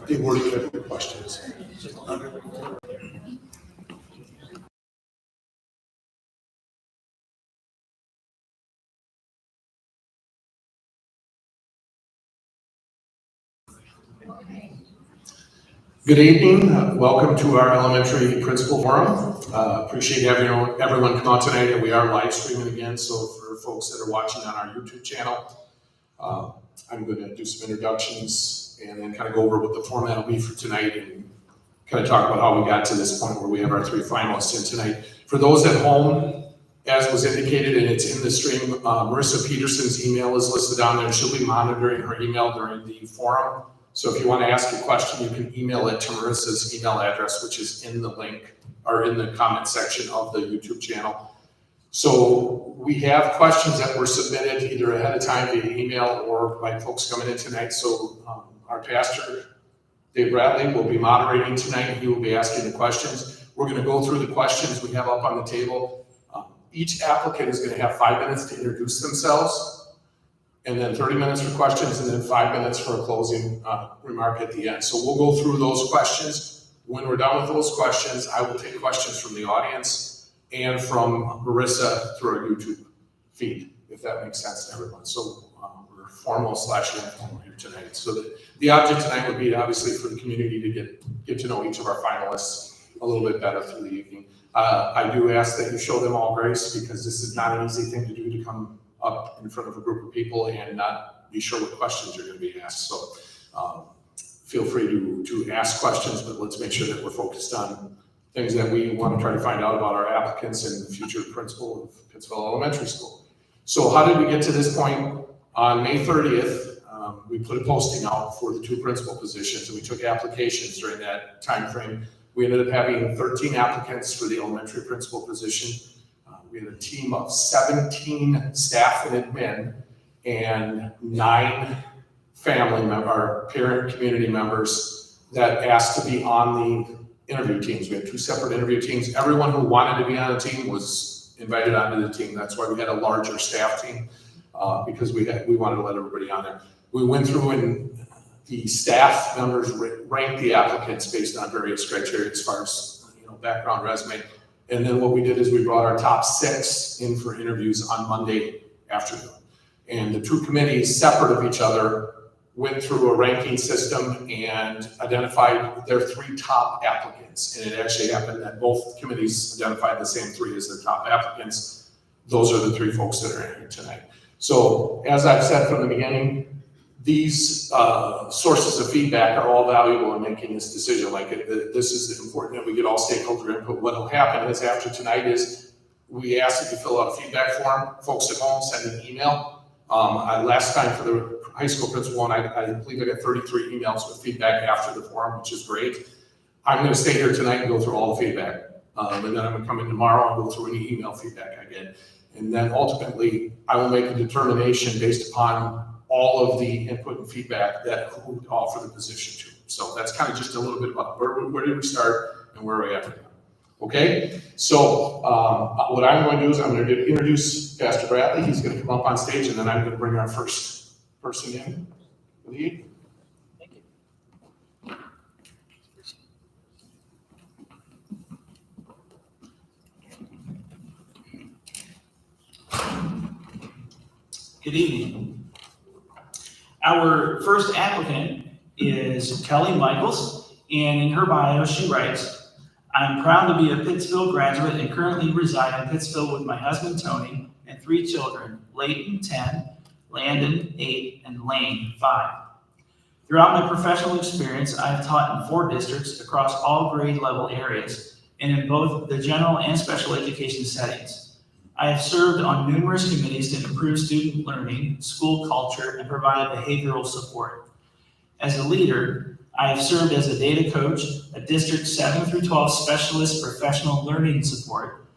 Did Wordy have any questions? Good evening. Welcome to our elementary principal forum. Appreciate having everyone come out tonight, and we are live streaming again. So for folks that are watching on our YouTube channel, I'm going to do some introductions and then kind of go over what the format will be for tonight and kind of talk about how we got to this point where we have our three finalists in tonight. For those at home, as was indicated, and it's in the stream, Marissa Peterson's email is listed down there. She'll be monitoring her email during the forum. So if you want to ask a question, you can email it to Marissa's email address, which is in the link or in the comment section of the YouTube channel. So we have questions that were submitted either ahead of time via email or by folks coming in tonight. So our pastor, Dave Bradley, will be moderating tonight, and he will be asking the questions. We're going to go through the questions we have up on the table. Each applicant is going to have 5 minutes to introduce themselves, and then 30 minutes for questions, and then 5 minutes for a closing remark at the end. So we'll go through those questions. When we're done with those questions, I will take questions from the audience and from Marissa through our YouTube feed, if that makes sense to everyone. So we're formal / informal here tonight. So the object tonight would be obviously for the community to get to know each of our finalists a little bit better through the evening. I do ask that you show them all grace, because this is not an easy thing to do, to come up in front of a group of people and not be sure what questions are going to be asked. So feel free to ask questions, but let's make sure that we're focused on things that we want to try to find out about our applicants and the future principal of Pittsville Elementary School. So how did we get to this point? On May 30th, we put a posting out for the two principal positions, and we took applications during that time frame. We ended up having 13 applicants for the elementary principal position. We had a team of 17 staff and admin and 9 family member, parent community members that asked to be on the interview teams. We had 2 separate interview teams. Everyone who wanted to be on the team was invited onto the team. That's why we had a larger staff team, because we wanted to let everybody on there. We went through, and the staff members ranked the applicants based on various criteria as far as background, resume. And then what we did is we brought our top 6 in for interviews on Monday afternoon. And the 2 committees, separate of each other, went through a ranking system and identified their 3 top applicants. And it actually happened that both committees identified the same 3 as their top applicants. Those are the 3 folks that are in here tonight. So as I've said from the beginning, these sources of feedback are all valuable in making this decision. This is important that we get all stakeholder input. What will happen is after tonight is we ask that you fill out a feedback form. Folks at home, send an email. Last time for the high school principal one, I believe I got 33 emails with feedback after the forum, which is great. I'm going to stay here tonight and go through all the feedback. And then I'm going to come in tomorrow and go through any email feedback I get. And then ultimately, I will make a determination based upon all of the input and feedback that who would offer the position to. So that's kind of just a little bit about where did we start and where are we at now. Okay, so what I'm going to do is I'm going to introduce Pastor Bradley. He's going to come up on stage, and then I'm going to bring our first person in for the evening. Thank you. Good evening. Our first applicant is Kelly Michaels, and in her bio she writes, "I'm proud to be a Pittsville graduate and currently reside in Pittsville with my husband Tony and 3 children, Layton 10, Landon 8, and Lane 5. Throughout my professional experience, I have taught in 4 districts across all grade level areas and in both the general and special education settings. I have served on numerous committees to improve student learning, school culture, and provide behavioral support. As a leader, I have served as a data coach, a District 7 through 12 specialist professional learning support,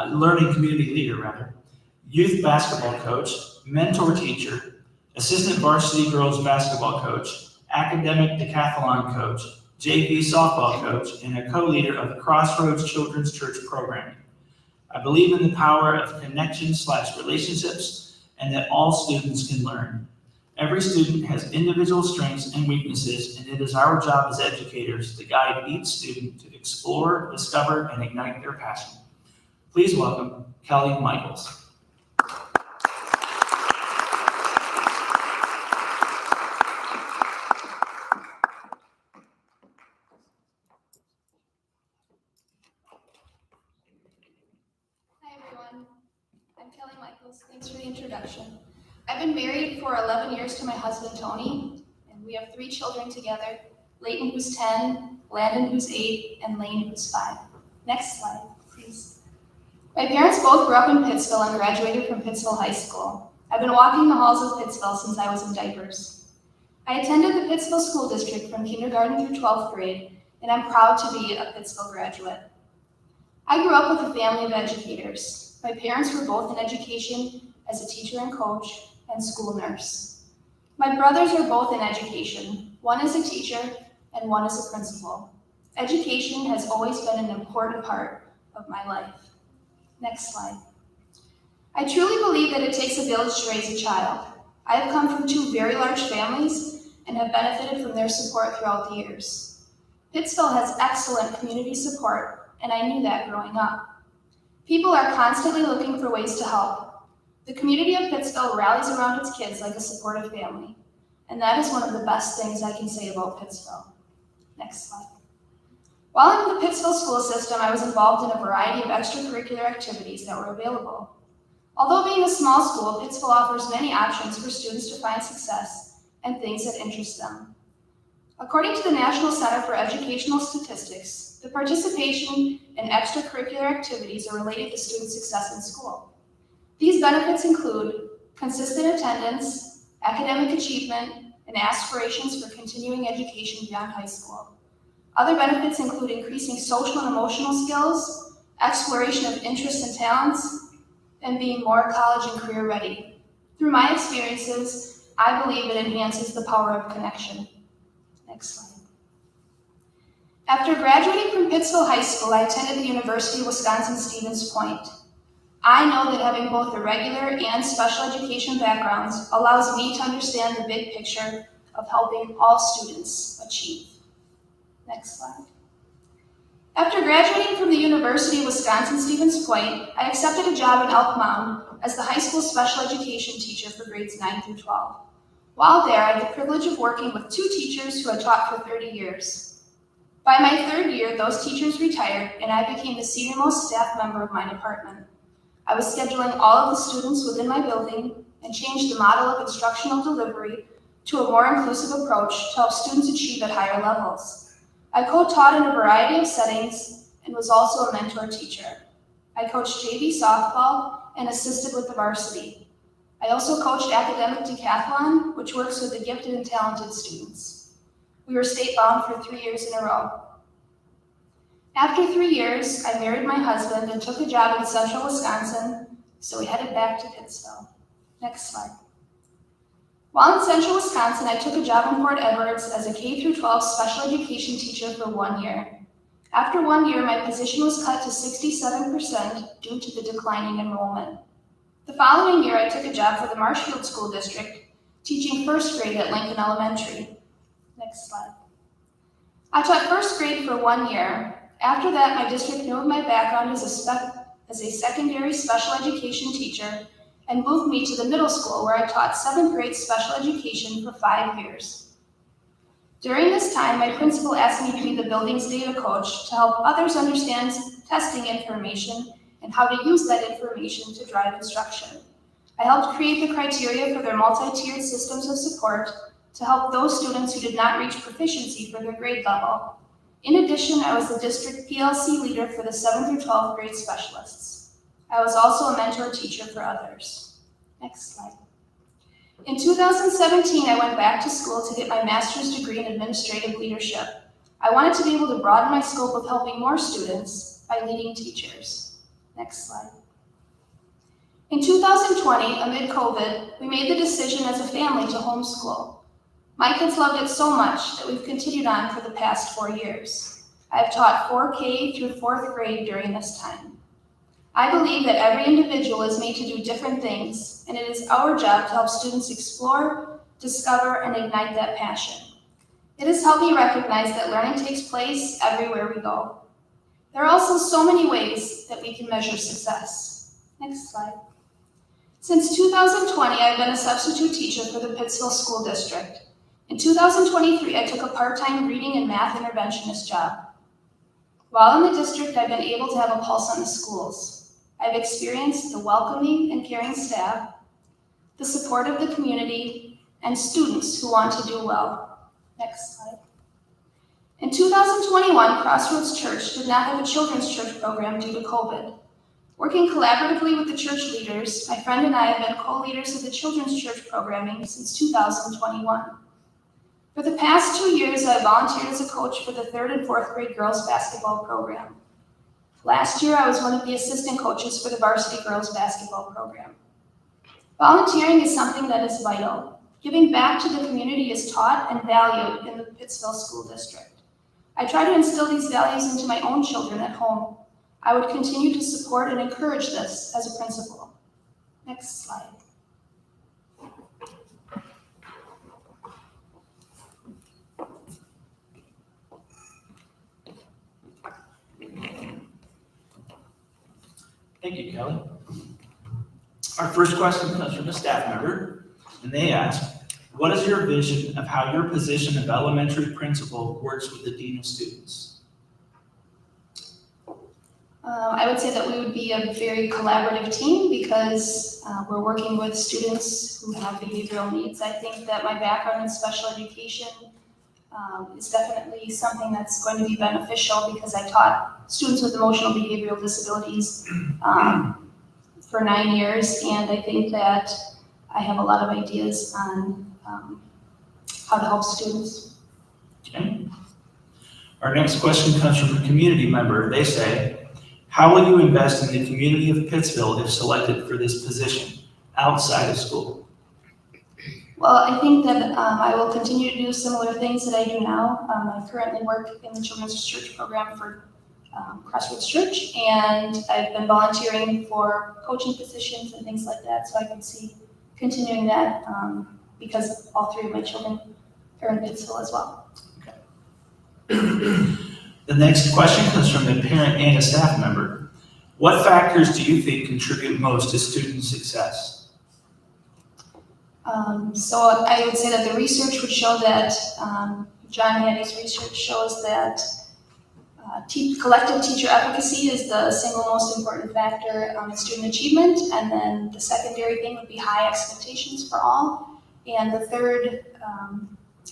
learning community leader, youth basketball coach, mentor teacher, assistant varsity girls basketball coach, academic decathlon coach, JV softball coach, and a co-leader of the Crossroads Children's Church programming. I believe in the power of connection/relationships and that all students can learn. Every student has individual strengths and weaknesses, and it is our job as educators to guide each student to explore, discover, and ignite their passion. Please welcome Kelly Michaels. I'm Kelly Michaels. Thanks for the introduction. I've been married for 11 years to my husband, Tony, and we have 3 children together, Layton, who's 10, Landon, who's 8, and Lane, who's 5. Next slide, please. My parents both grew up in Pittsville and graduated from Pittsville High School. I've been walking the halls of Pittsville since I was in diapers. I attended the Pittsville School District from kindergarten through 12th grade, and I'm proud to be a Pittsville graduate. I grew up with a family of educators. My parents were both in education as a teacher and coach and school nurse. My brothers are both in education. One is a teacher and one is a principal. Education has always been an important part of my life. Next slide. I truly believe that it takes a village to raise a child. I have come from 2 very large families and have benefited from their support throughout the years. Pittsville has excellent community support, and I knew that growing up. People are constantly looking for ways to help. The community of Pittsville rallies around its kids like a supportive family, and that is one of the best things I can say about Pittsville. Next slide. While in the Pittsville school system, I was involved in a variety of extracurricular activities that were available. Although being a small school, Pittsville offers many options for students to find success and things that interest them. According to the National Center for Educational Statistics, the participation in extracurricular activities are related to student success in school. These benefits include consistent attendance, academic achievement, and aspirations for continuing education beyond high school. Other benefits include increasing social and emotional skills, exploration of interests and talents, and being more college and career ready. Through my experiences, I believe it enhances the power of connection. Next slide. After graduating from Pittsville High School, I attended the University of Wisconsin-Stevens Point. I know that having both a regular and special education backgrounds allows me to understand the big picture of helping all students achieve. Next slide. After graduating from the University of Wisconsin-Stevens Point, I accepted a job in Elk Mound as the high school special education teacher for grades 9 through 12. While there, I had the privilege of working with 2 teachers who had taught for 30 years. By my 3rd year, those teachers retired, and I became the senior-most staff member of my department. I was scheduling all of the students within my building and changed the model of instructional delivery to a more inclusive approach to help students achieve at higher levels. I co-taught in a variety of settings and was also a mentor teacher. I coached JV softball and assisted with the varsity. I also coached academic decathlon, which works with the gifted and talented students. We were state-bound for 3 years in a row. After 3 years, I married my husband and took a job in central Wisconsin, so we headed back to Pittsville. Next slide. While in central Wisconsin, I took a job in Port Edwards as a K-12 special education teacher for 1 year. After 1 year, my position was cut to 67% due to the declining enrollment. The following year, I took a job for the Marshfield School District, teaching 1st grade at Lincoln Elementary. Next slide. I taught 1st grade for 1 year. After that, my district knew of my background as a secondary special education teacher and moved me to the middle school where I taught 7th grade special education for 5 years. During this time, my principal asked me to be the building's data coach to help others understand testing information and how to use that information to drive instruction. I helped create the criteria for their multi-tiered systems of support to help those students who did not reach proficiency for their grade level. In addition, I was the district PLC leader for the 7th through 12th grade specialists. I was also a mentor teacher for others. Next slide. In 2017, I went back to school to get my master's degree in administrative leadership. I wanted to be able to broaden my scope of helping more students by leading teachers. Next slide. In 2020, amid COVID, we made the decision as a family to homeschool. My kids loved it so much that we've continued on for the past 4 years. I have taught 4K through 4th grade during this time. I believe that every individual is made to do different things, and it is our job to help students explore, discover, and ignite that passion. It has helped me recognize that learning takes place everywhere we go. There are also so many ways that we can measure success. Next slide. Since 2020, I've been a substitute teacher for the Pittsville School District. In 2023, I took a part-time reading and math interventionist job. While in the district, I've been able to have a pulse on the schools. I've experienced the welcoming and caring staff, the support of the community, and students who want to do well. Next slide. In 2021, Crossroads Church did not have a children's church program due to COVID. Working collaboratively with the church leaders, my friend and I have been co-leaders of the children's church programming since 2021. For the past 2 years, I volunteered as a coach for the 3rd and 4th grade girls basketball program. Last year, I was one of the assistant coaches for the varsity girls basketball program. Volunteering is something that is vital. Giving back to the community is taught and valued in the Pittsville School District. I try to instill these values into my own children at home. I would continue to support and encourage this as a principal. Next slide. Thank you, Kelly. Our first question comes from a staff member, and they ask, what is your vision of how your position of elementary principal works with the dean of students? I would say that we would be a very collaborative team because we're working with students who have behavioral needs. I think that my background in special education is definitely something that's going to be beneficial because I taught students with emotional behavioral disabilities for 9 years, and I think that I have a lot of ideas on how to help students. Okay. Our next question comes from a community member. They say, how will you invest in the community of Pittsville if selected for this position outside of school? Well, I think that I will continue to do similar things that I do now. I currently work in the children's church program for Crossroads Church, and I've been volunteering for coaching positions and things like that, so I can see continuing that because all 3 of my children are in Pittsville as well. Okay. The next question comes from a parent and a staff member. What factors do you think contribute most to student success? So I would say that the research would show that, John Hattie's research shows that collective teacher efficacy is the single most important factor in student achievement, and then the secondary thing would be high expectations for all, and the third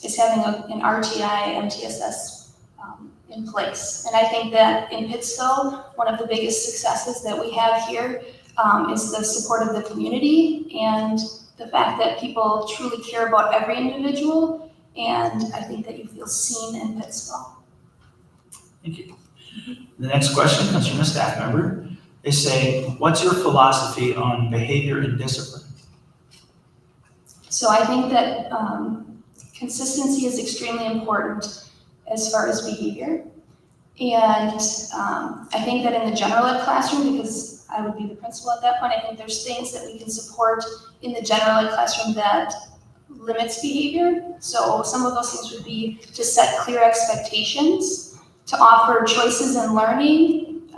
is having an RTI MTSS in place. And I think that in Pittsville, one of the biggest successes that we have here is the support of the community and the fact that people truly care about every individual, and I think that you feel seen in Pittsville. Thank you. The next question comes from a staff member. They say, what's your philosophy on behavior and discipline? So I think that consistency is extremely important as far as behavior. And I think that in the general ed classroom, because I would be the principal at that point, I think there's things that we can support in the general ed classroom that limits behavior. So some of those things would be to set clear expectations, to offer choices in learning,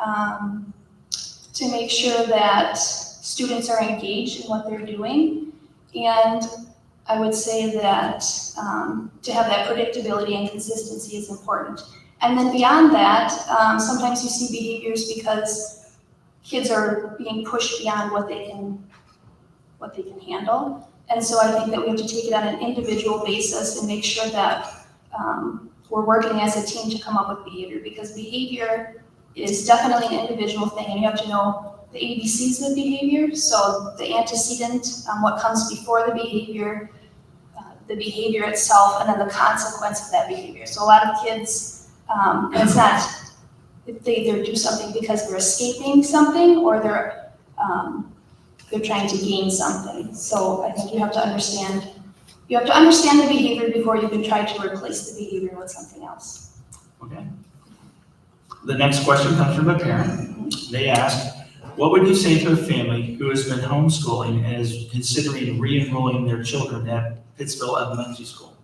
to make sure that students are engaged in what they're doing. And I would say that to have that predictability and consistency is important. And then beyond that, sometimes you see behaviors because kids are being pushed beyond what they can handle. And so I think that we have to take it on an individual basis and make sure that we're working as a team to come up with behavior, because behavior is definitely an individual thing, and you have to know the ABCs of behavior. So the antecedent, what comes before the behavior itself, and then the consequence of that behavior. So a lot of kids, and it's not, they either do something because they're escaping something or they're trying to gain something. So I think you have to understand the behavior before you can try to replace the behavior with something else. Okay. The next question comes from a parent. They ask, what would you say to a family who has been homeschooling and is considering re-enrolling their children at Pittsville Elementary School?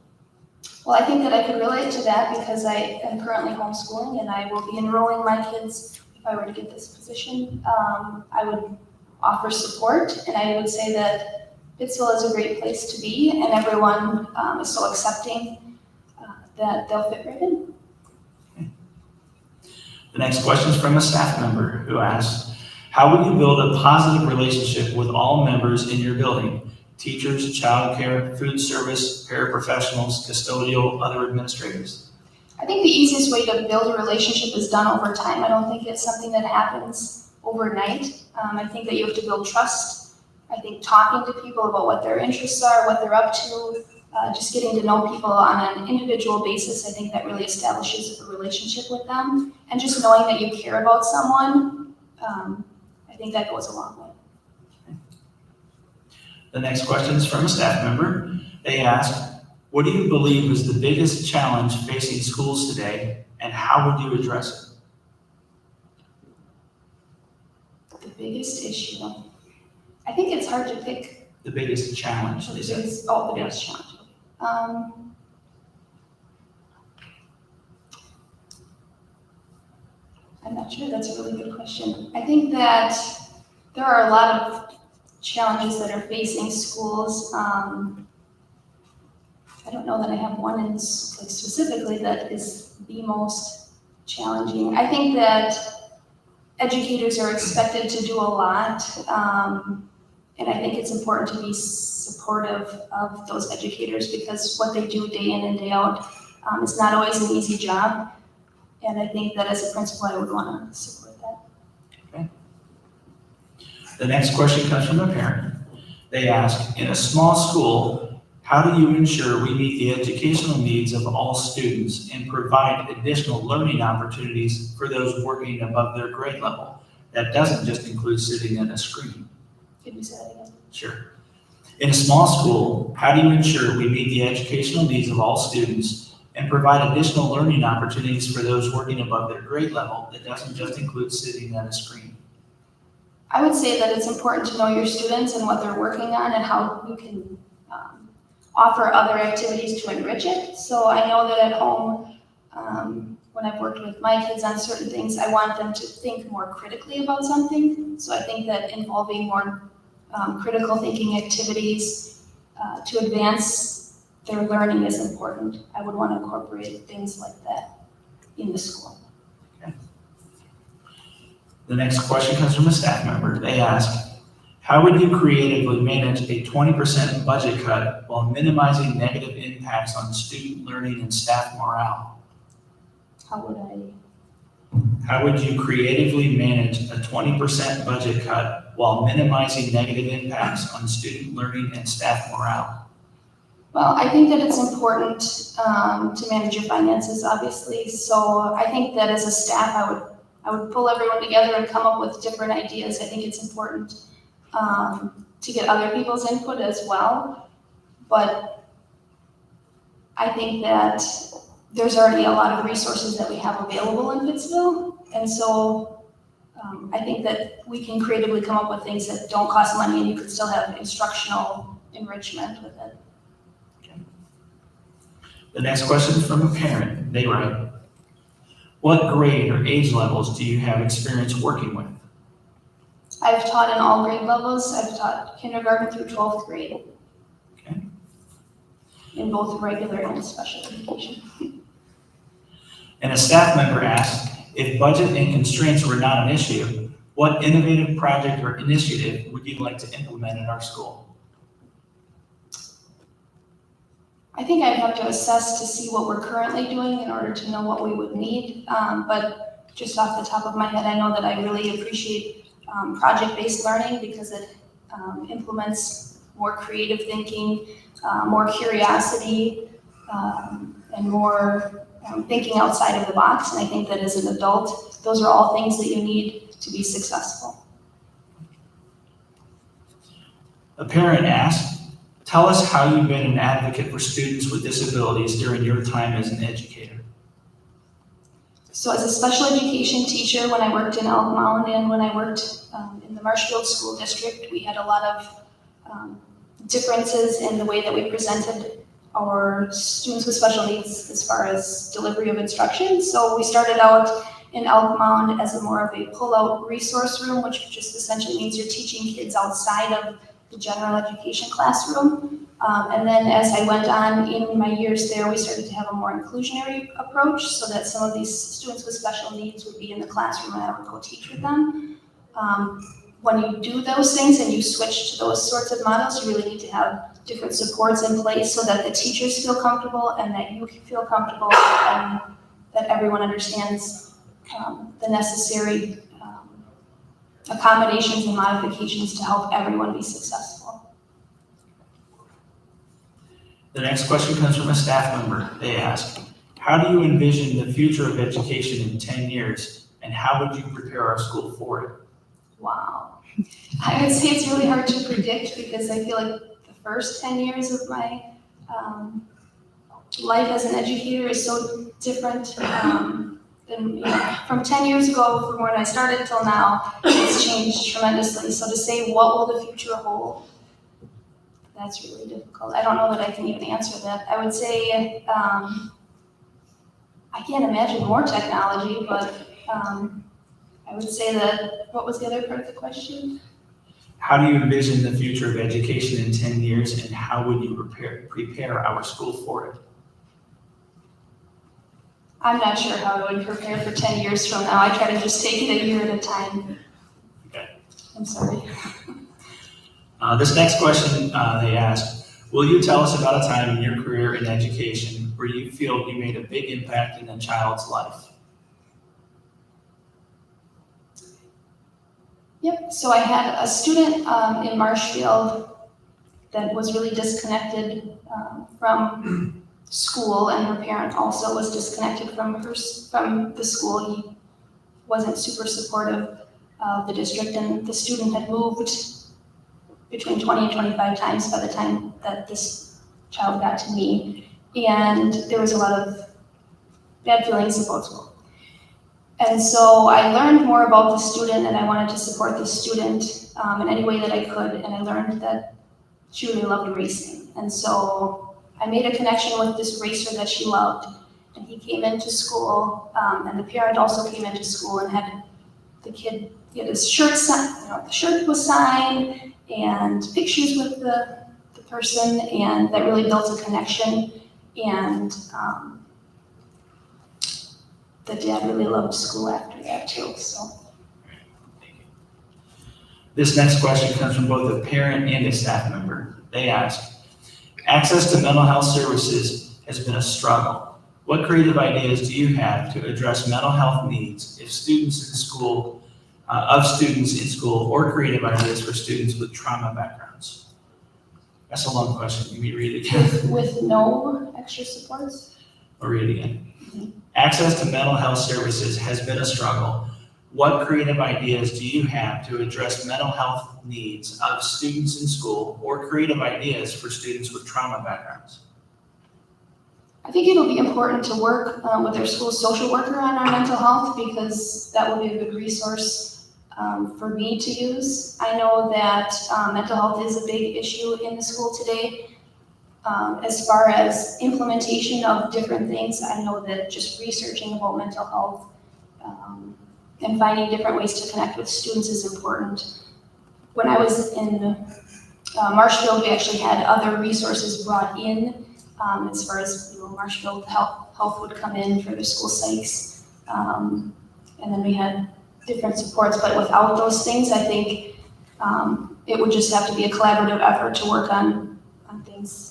Well, I think that I could relate to that because I am currently homeschooling and I will be enrolling my kids if I were to get this position. I would offer support, and I would say that Pittsville is a great place to be, and everyone is so accepting that they'll fit right in. The next question is from a staff member who asks, how would you build a positive relationship with all members in your building? Teachers, childcare, food service, paraprofessionals, custodial, other administrators? I think the easiest way to build a relationship is done over time. I don't think it's something that happens overnight. I think that you have to build trust. I think talking to people about what their interests are, what they're up to, just getting to know people on an individual basis, I think that really establishes a relationship with them. And just knowing that you care about someone, I think that goes a long way. The next question is from a staff member. They ask, what do you believe is the biggest challenge facing schools today, and how would you address it? The biggest issue. I think it's hard to pick. The biggest challenge, they said. The biggest challenge. I'm not sure, that's a really good question. I think that there are a lot of challenges that are facing schools. I don't know that I have one in specifically that is the most challenging. I think that educators are expected to do a lot, and I think it's important to be supportive of those educators because what they do day in and day out is not always an easy job. And I think that as a principal, I would want to support that. Okay. The next question comes from a parent. They ask, in a small school, how do you ensure we meet the educational needs of all students and provide additional learning opportunities for those working above their grade level? That doesn't just include sitting at a screen. Could you say that again? Sure. In a small school, how do you ensure we meet the educational needs of all students and provide additional learning opportunities for those working above their grade level that doesn't just include sitting at a screen? I would say that it's important to know your students and what they're working on and how you can offer other activities to enrich it. So I know that at home, when I've worked with my kids on certain things, I want them to think more critically about something. So I think that involving more critical thinking activities to advance their learning is important. I would want to incorporate things like that in the school. Okay. The next question comes from a staff member. They ask, how would you creatively manage a 20% budget cut while minimizing negative impacts on student learning and staff morale? How would you creatively manage a 20% budget cut while minimizing negative impacts on student learning and staff morale? Well, I think that it's important to manage your finances, obviously. So I think that as a staff, I would pull everyone together and come up with different ideas. I think it's important to get other people's input as well. But I think that there's already a lot of resources that we have available in Pittsville. And so I think that we can creatively come up with things that don't cost money and you could still have instructional enrichment with it. Okay. The next question is from a parent. They write, what grade or age levels do you have experience working with? I've taught in all grade levels. I've taught kindergarten through 12th grade. Okay. In both regular and special education. And a staff member asked, if budget and constraints were not an issue, what innovative project or initiative would you like to implement in our school? I think I'd have to assess to see what we're currently doing in order to know what we would need. But just off the top of my head, I know that I really appreciate project-based learning because it implements more creative thinking, more curiosity, and more thinking outside of the box. And I think that as an adult, those are all things that you need to be successful. A parent asked, tell us how you've been an advocate for students with disabilities during your time as an educator. So as a special education teacher, when I worked in Elk Mound and when I worked in the Marshfield School District, we had a lot of differences in the way that we presented our students with special needs as far as delivery of instruction. So we started out in Elk Mound as more of a pull-out resource room, which just essentially means you're teaching kids outside of the general education classroom. And then as I went on in my years there, we started to have a more inclusionary approach so that some of these students with special needs would be in the classroom and I would go teach with them. When you do those things and you switch to those sorts of models, you really need to have different supports in place so that the teachers feel comfortable and that you feel comfortable and that everyone understands the necessary accommodations and modifications to help everyone be successful. The next question comes from a staff member. They ask, how do you envision the future of education in 10 years and how would you prepare our school for it? Wow. I would say it's really hard to predict because I feel like the first 10 years of my life as an educator is so different than, from 10 years ago, from when I started till now, it's changed tremendously. So to say what will the future hold, that's really difficult. I don't know that I can even answer that. I would say I can't imagine more technology, but I would say that, what was the other part of the question? How do you envision the future of education in 10 years and how would you prepare our school for it? I'm not sure how I would prepare for 10 years from now. I try to just take it a year at a time. Okay. I'm sorry. This next question they ask, will you tell us about a time in your career in education where you feel you made a big impact in a child's life? Yep, so I had a student in Marshfield that was really disconnected from school, and her parent also was disconnected from the school. He wasn't super supportive of the district, and the student had moved between 20 and 25 times by the time that this child got to me, and there was a lot of bad feelings about school. And so I learned more about the student and I wanted to support the student in any way that I could. And I learned that she really loved racing. And so I made a connection with this racer that she loved. And he came into school and the parent also came into school and had the kid get his shirt signed, the shirt was signed and pictures with the person, and that really built a connection. And the dad really loved school after that too, so. Thank you. This next question comes from both a parent and a staff member. They ask, access to mental health services has been a struggle. What creative ideas do you have to address mental health needs of students in school, or creative ideas for students with trauma backgrounds? That's a long question. Can you read it again? With no extra supports? Or read it again. Access to mental health services has been a struggle. What creative ideas do you have to address mental health needs of students in school or creative ideas for students with trauma backgrounds? I think it'll be important to work with our school social worker on our mental health because that will be a good resource for me to use. I know that mental health is a big issue in the school today. As far as implementation of different things, I know that just researching about mental health and finding different ways to connect with students is important. When I was in Marshfield, we actually had other resources brought in as far as Marshfield Health would come in for the school psychs. And then we had different supports, but without those things, I think it would just have to be a collaborative effort to work on things.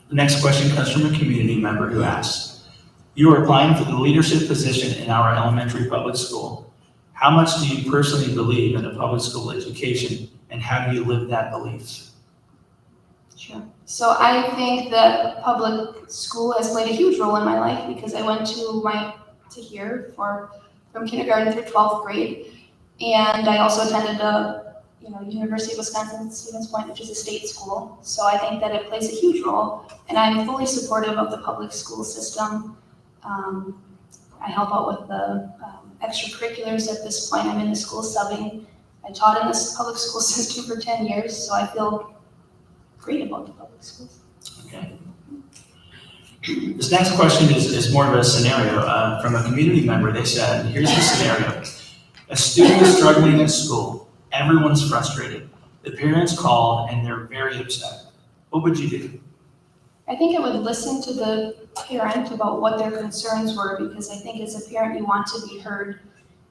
The next question comes from a community member who asks, you are applying for the leadership position in our elementary public school. How much do you personally believe in a public school education and how do you live that belief? Sure. So I think that public school has played a huge role in my life because I went to here from kindergarten through 12th grade. And I also attended University of Wisconsin Stevens Point, which is a state school. So I think that it plays a huge role, and I'm fully supportive of the public school system. I help out with the extracurriculars at this point. I'm in the school subbing I taught in this public school system for 10 years, so I feel great about the public schools. Okay. This next question is more of a scenario from a community member. They said, here's the scenario. A student is struggling at school. Everyone's frustrated. The parents called and they're very upset. What would you do? I think I would listen to the parent about what their concerns were, because I think as a parent you want to be heard.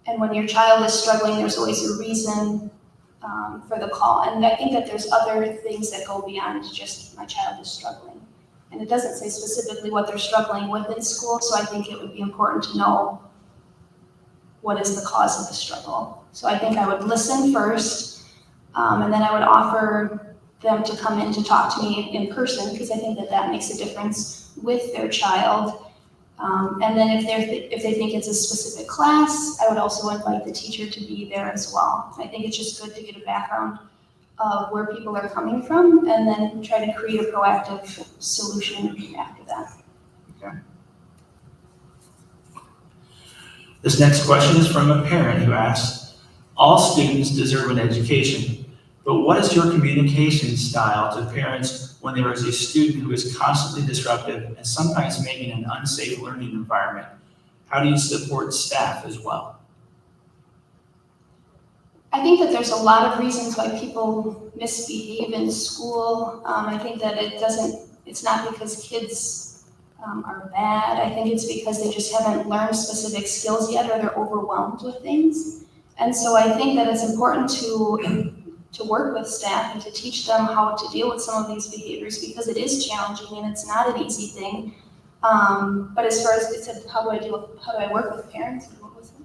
And when your child is struggling, there's always a reason for the call. And I think that there's other things that go beyond just my child is struggling. And it doesn't say specifically what they're struggling with in school, so I think it would be important to know what is the cause of the struggle. So I think I would listen first, and then I would offer them to come in to talk to me in person, because I think that that makes a difference with their child. And then if they think it's a specific class, I would also invite the teacher to be there as well. I think it's just good to get a background of where people are coming from, and then try to create a proactive solution after that. Okay. This next question is from a parent who asks, all students deserve an education, but what is your communication style to parents when there is a student who is constantly disruptive and sometimes making an unsafe learning environment? How do you support staff as well? I think that there's a lot of reasons why people misbehave in school. I think that it's not because kids are bad. I think it's because they just haven't learned specific skills yet, or they're overwhelmed with things. And so I think that it's important to work with staff and to teach them how to deal with some of these behaviors, because it is challenging and it's not an easy thing. But as far as it said, how do I work with parents? What was it?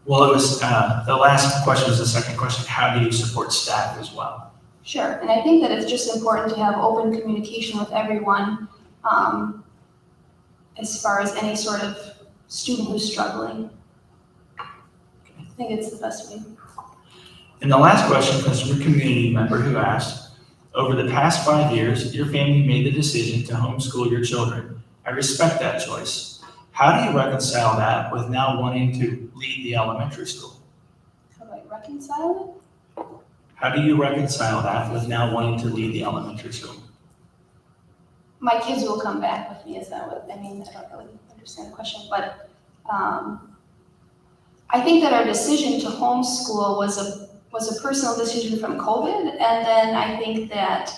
Well, it was the last question was the second question. How do you support staff as well? Sure, and I think that it's just important to have open communication with everyone as far as any sort of student who's struggling. I think it's the best way. And the last question comes from a community member who asked, over the past 5 years, your family made the decision to homeschool your children. I respect that choice. How do you reconcile that with now wanting to lead the elementary school? How do I reconcile it? How do you reconcile that with now wanting to lead the elementary school? My kids will come back with me, is that what, I mean, I don't really understand the question, but I think that our decision to homeschool was a personal decision from COVID, and then I think that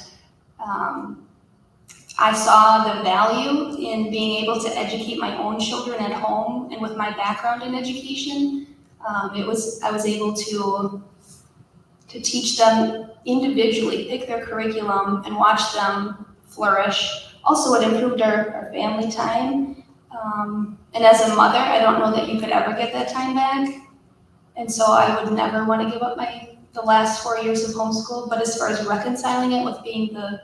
I saw the value in being able to educate my own children at home, and with my background in education, I was able to teach them individually, pick their curriculum, and watch them flourish. Also, it improved our family time, and as a mother, I don't know that you could ever get that time back, and so I would never want to give up the last 4 years of homeschool. But as far as reconciling it with being the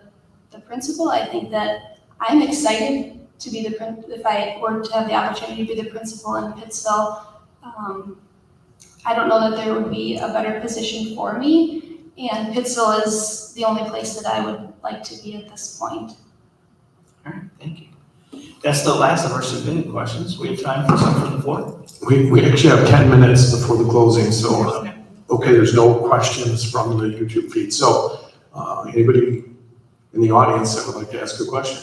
principal, I think that I'm excited to be if I were to have the opportunity to be the principal in Pittsville. I don't know that there would be a better position for me, and Pittsville is the only place that I would like to be at this point. All right, thank you. That's the last of our submitted questions. We have time for some from the floor. We actually have 10 minutes before the closing, so, okay, there's no questions from the YouTube feed. So, anybody in the audience that would like to ask a question?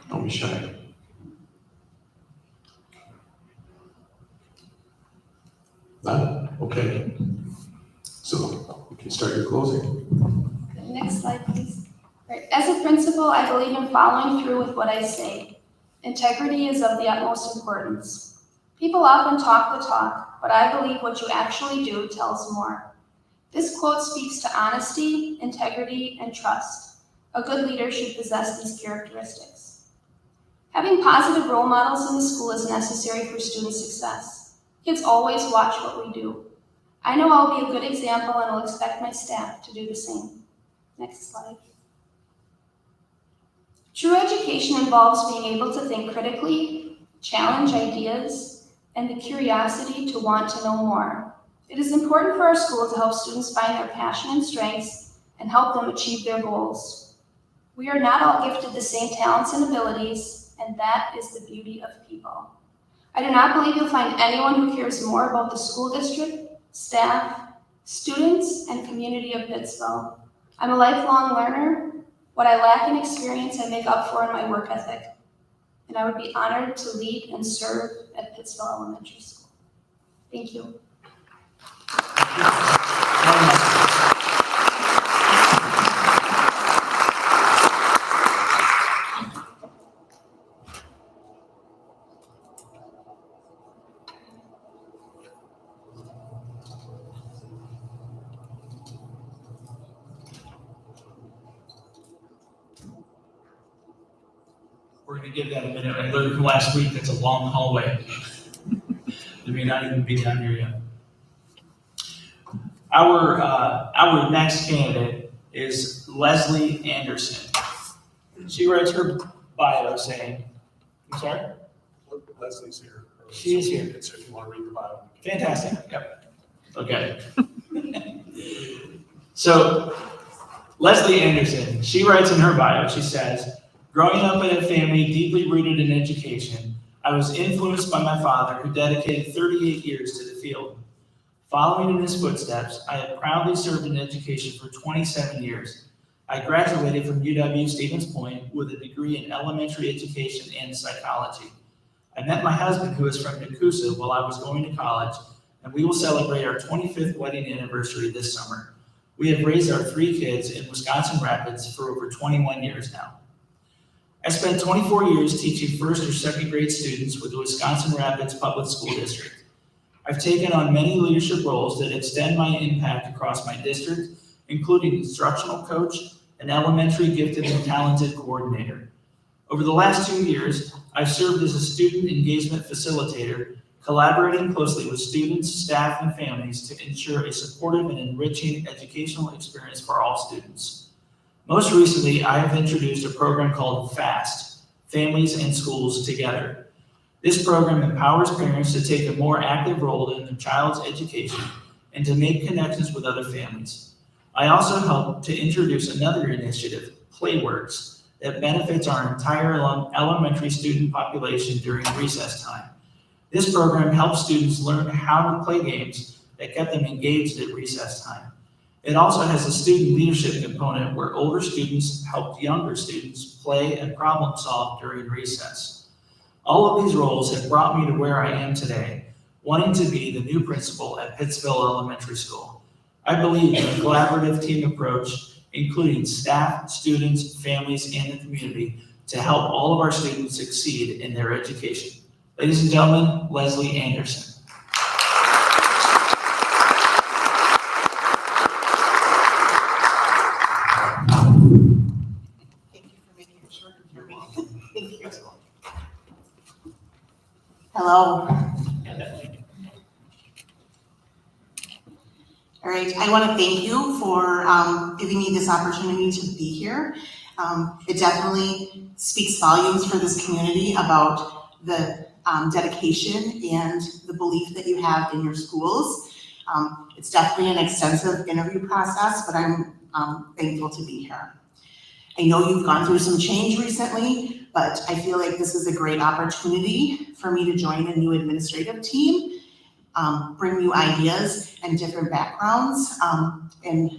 Don't be shy. None? Okay. So, you can start your closing. Okay, next slide, please. All right. As a principal, I believe in following through with what I say. Integrity is of the utmost importance. People often talk the talk, but I believe what you actually do tells more. This quote speaks to honesty, integrity, and trust. A good leader should possess these characteristics. Having positive role models in the school is necessary for student success. Kids always watch what we do. I know I'll be a good example, and I'll expect my staff to do the same. Next slide. True education involves being able to think critically, challenge ideas, and the curiosity to want to know more. It is important for our school to help students find their passion and strengths and help them achieve their goals. We are not all gifted the same talents and abilities, and that is the beauty of people. I do not believe you'll find anyone who cares more about the school district, staff, students, and community of Pittsville. I'm a lifelong learner. What I lack in experience, I make up for in my work ethic. And I would be honored to lead and serve at Pittsville Elementary School. Thank you. We're going to give that a minute. I learned from last week that's a long hallway. They may not even be down here yet. Our next candidate is Leslie Anderson. She writes her bio saying, I'm sorry? Leslie's here. She is here. So if you want to read the bio. Fantastic. Yep. Okay. So, Leslie Anderson, she writes in her bio, she says, growing up in a family deeply rooted in education, I was influenced by my father who dedicated 38 years to the field. Following in his footsteps, I have proudly served in education for 27 years. I graduated from UW Stevens Point with a degree in elementary education and psychology. I met my husband, who is from Nakusa, while I was going to college, and we will celebrate our 25th wedding anniversary this summer. We have raised our 3 kids in Wisconsin Rapids for over 21 years now. I spent 24 years teaching first or second grade students with the Wisconsin Rapids Public School District. I've taken on many leadership roles that extend my impact across my district, including instructional coach and elementary gifted and talented coordinator. Over the last 2 years, I've served as a student engagement facilitator, collaborating closely with students, staff, and families to ensure a supportive and enriching educational experience for all students. Most recently, I have introduced a program called FAST, Families and Schools Together. This program empowers parents to take a more active role in their child's education and to make connections with other families. I also helped to introduce another initiative, PlayWorks, that benefits our entire elementary student population during recess time. This program helps students learn how to play games that get them engaged at recess time. It also has a student leadership component where older students help younger students play and problem solve during recess. All of these roles have brought me to where I am today, wanting to be the new principal at Pittsville Elementary School. I believe in a collaborative team approach, including staff, students, families, and the community, to help all of our students succeed in their education. Ladies and gentlemen, Leslie Anderson. Thank you for making it shorter for me. Thank you. Hello. All right, I want to thank you for giving me this opportunity to be here. It definitely speaks volumes for this community about the dedication and the belief that you have in your schools. It's definitely an extensive interview process, but I'm thankful to be here. I know you've gone through some change recently, but I feel like this is a great opportunity for me to join a new administrative team, bring new ideas and different backgrounds, and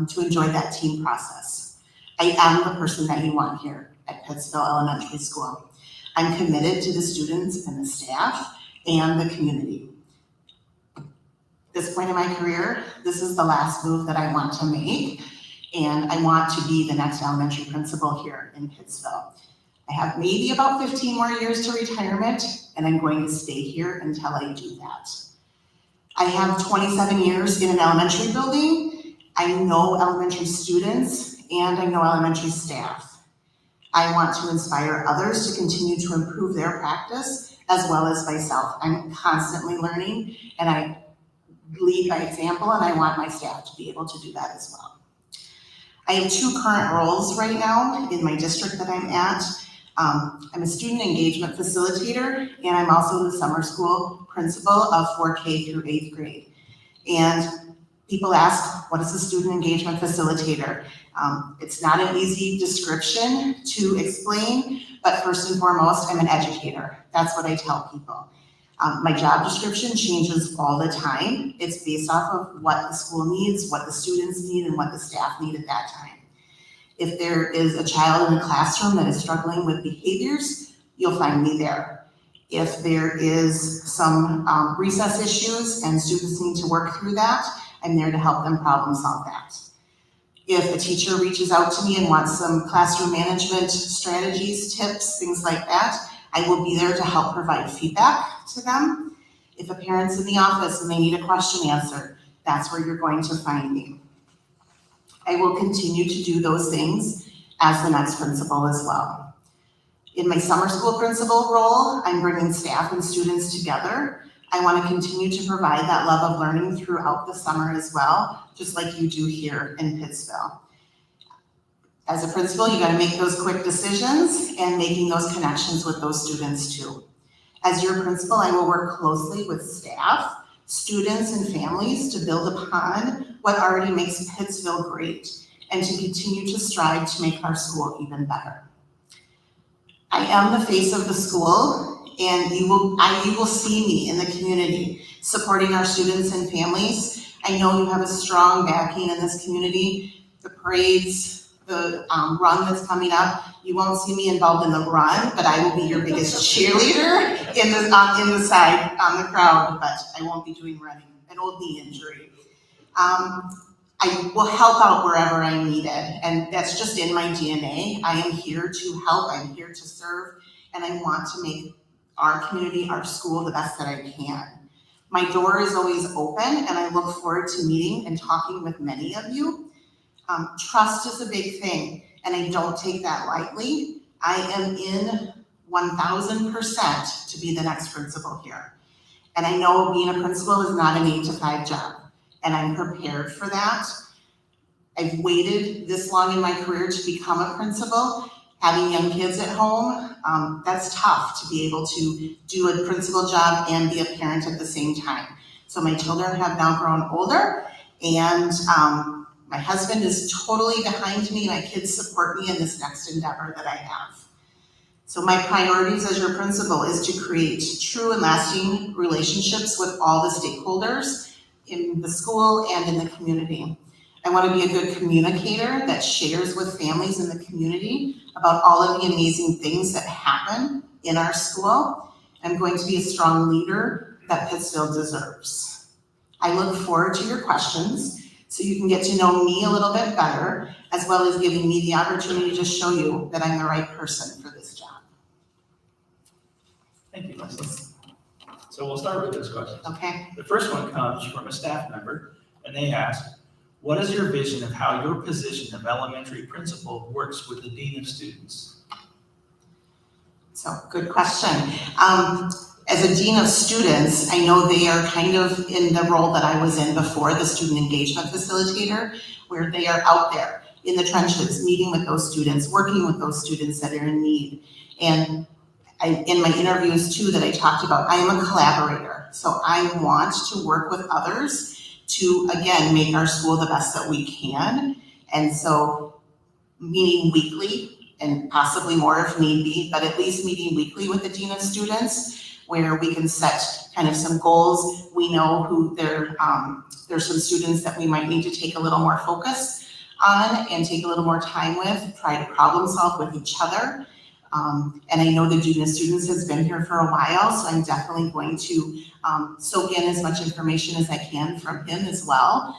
to enjoy that team process. I am the person that you want here at Pittsville Elementary School. I'm committed to the students and the staff and the community. At this point in my career, this is the last move that I want to make, and I want to be the next elementary principal here in Pittsville. I have maybe about 15 more years to retirement, and I'm going to stay here until I do that. I have 27 years in an elementary building. I know elementary students, and I know elementary staff. I want to inspire others to continue to improve their practice as well as myself. I'm constantly learning, and I lead by example, and I want my staff to be able to do that as well. I have 2 current roles right now in my district that I'm at. I'm a student engagement facilitator, and I'm also the summer school principal of 4K through 8th grade. And people ask, what is a student engagement facilitator? It's not an easy description to explain, but first and foremost, I'm an educator. That's what I tell people. My job description changes all the time. It's based off of what the school needs, what the students need, and what the staff need at that time. If there is a child in the classroom that is struggling with behaviors, you'll find me there. If there is some recess issues and students need to work through that, I'm there to help them problem solve that. If a teacher reaches out to me and wants some classroom management strategies, tips, things like that, I will be there to help provide feedback to them. If a parent's in the office and they need a question answered, that's where you're going to find me. I will continue to do those things as the next principal as well. In my summer school principal role, I'm bringing staff and students together. I want to continue to provide that love of learning throughout the summer as well, just like you do here in Pittsville. As a principal, you got to make those quick decisions and making those connections with those students too. As your principal, I will work closely with staff, students, and families to build upon what already makes Pittsville great and to continue to strive to make our school even better. I am the face of the school, and you will see me in the community supporting our students and families. I know you have a strong backing in this community. The parades, the run that's coming up, you won't see me involved in the run, but I will be your biggest cheerleader in the side on the crowd, but I won't be doing running, an old knee injury. I will help out wherever I'm needed, and that's just in my DNA. I am here to help, I'm here to serve, and I want to make our community, our school, the best that I can. My door is always open, and I look forward to meeting and talking with many of you. Trust is a big thing, and I don't take that lightly. I am in 1000% to be the next principal here. And I know being a principal is not an 8 to 5 job, and I'm prepared for that. I've waited this long in my career to become a principal. Having young kids at home, that's tough to be able to do a principal job and be a parent at the same time. So my children have now grown older, and my husband is totally behind me. My kids support me in this next endeavor that I have. So my priorities as your principal is to create true and lasting relationships with all the stakeholders in the school and in the community. I want to be a good communicator that shares with families in the community about all of the amazing things that happen in our school. I'm going to be a strong leader that Pittsville deserves. I look forward to your questions so you can get to know me a little bit better, as well as giving me the opportunity to show you that I'm the right person for this job. Thank you, Leslie. So we'll start with those questions. Okay. The first one comes from a staff member, and they ask, what is your vision of how your position of elementary principal works with the dean of students? So, good question. As a dean of students, I know they are kind of in the role that I was in before, the student engagement facilitator, where they are out there in the trenches, meeting with those students, working with those students that are in need. And in my interviews too that I talked about, I am a collaborator. So I want to work with others to, again, make our school the best that we can. And so meeting weekly, and possibly more if need be, but at least meeting weekly with the dean of students, where we can set kind of some goals. We know who there's some students that we might need to take a little more focus on and take a little more time with, try to problem solve with each other. And I know the dean of students has been here for a while, so I'm definitely going to soak in as much information as I can from him as well,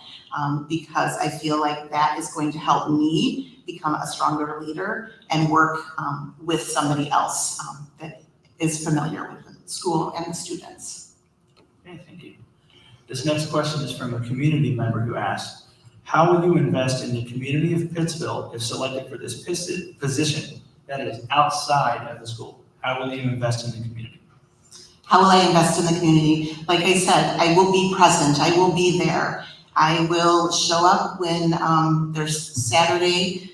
because I feel like that is going to help me become a stronger leader and work with somebody else that is familiar with the school and the students. Okay, thank you. This next question is from a community member who asks, how will you invest in the community of Pittsville if selected for this position that is outside of the school? How will you invest in the community? How will I invest in the community? Like I said, I will be present. I will be there. I will show up when there's Saturday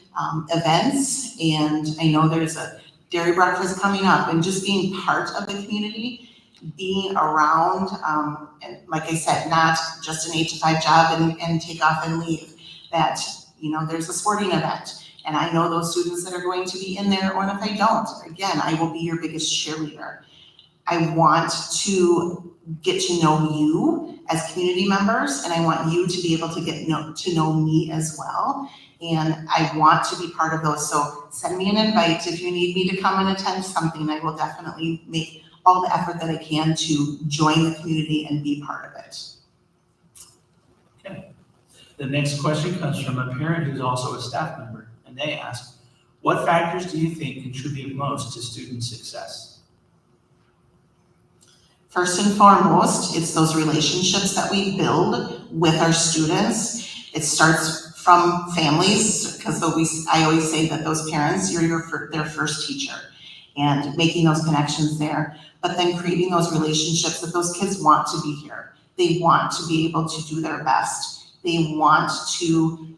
events, and I know there's a dairy breakfast coming up, and just being part of the community, being around, and like I said, not just an 8 to 5 job and take off and leave. That, you know, there's a sporting event, and I know those students that are going to be in there, or if I don't, again, I will be your biggest cheerleader. I want to get to know you as community members, and I want you to be able to get to know me as well. And I want to be part of those. So send me an invite if you need me to come and attend something. I will definitely make all the effort that I can to join the community and be part of it. Okay. The next question comes from a parent who's also a staff member, and they ask, what factors do you think contribute most to student success? First and foremost, it's those relationships that we build with our students. It starts from families, because I always say that those parents, you're their first teacher, and making those connections there. But then creating those relationships that those kids want to be here. They want to be able to do their best. They want to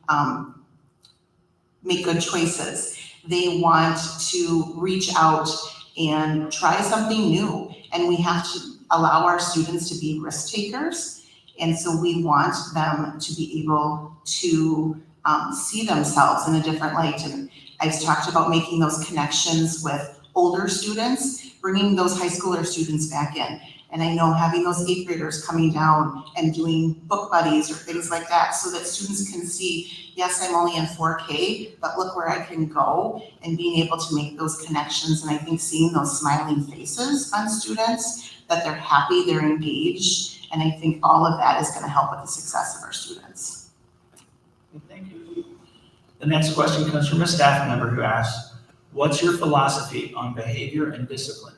make good choices. They want to reach out and try something new. And we have to allow our students to be risk takers. And so we want them to be able to see themselves in a different light. And I've talked about making those connections with older students, bringing those high schooler students back in. And I know having those 8th graders coming down and doing book buddies or things like that, so that students can see, yes, I'm only in 4K, but look where I can go, and being able to make those connections. And I think seeing those smiling faces on students, that they're happy, they're engaged, and I think all of that is going to help with the success of our students. Thank you. The next question comes from a staff member who asks, what's your philosophy on behavior and discipline?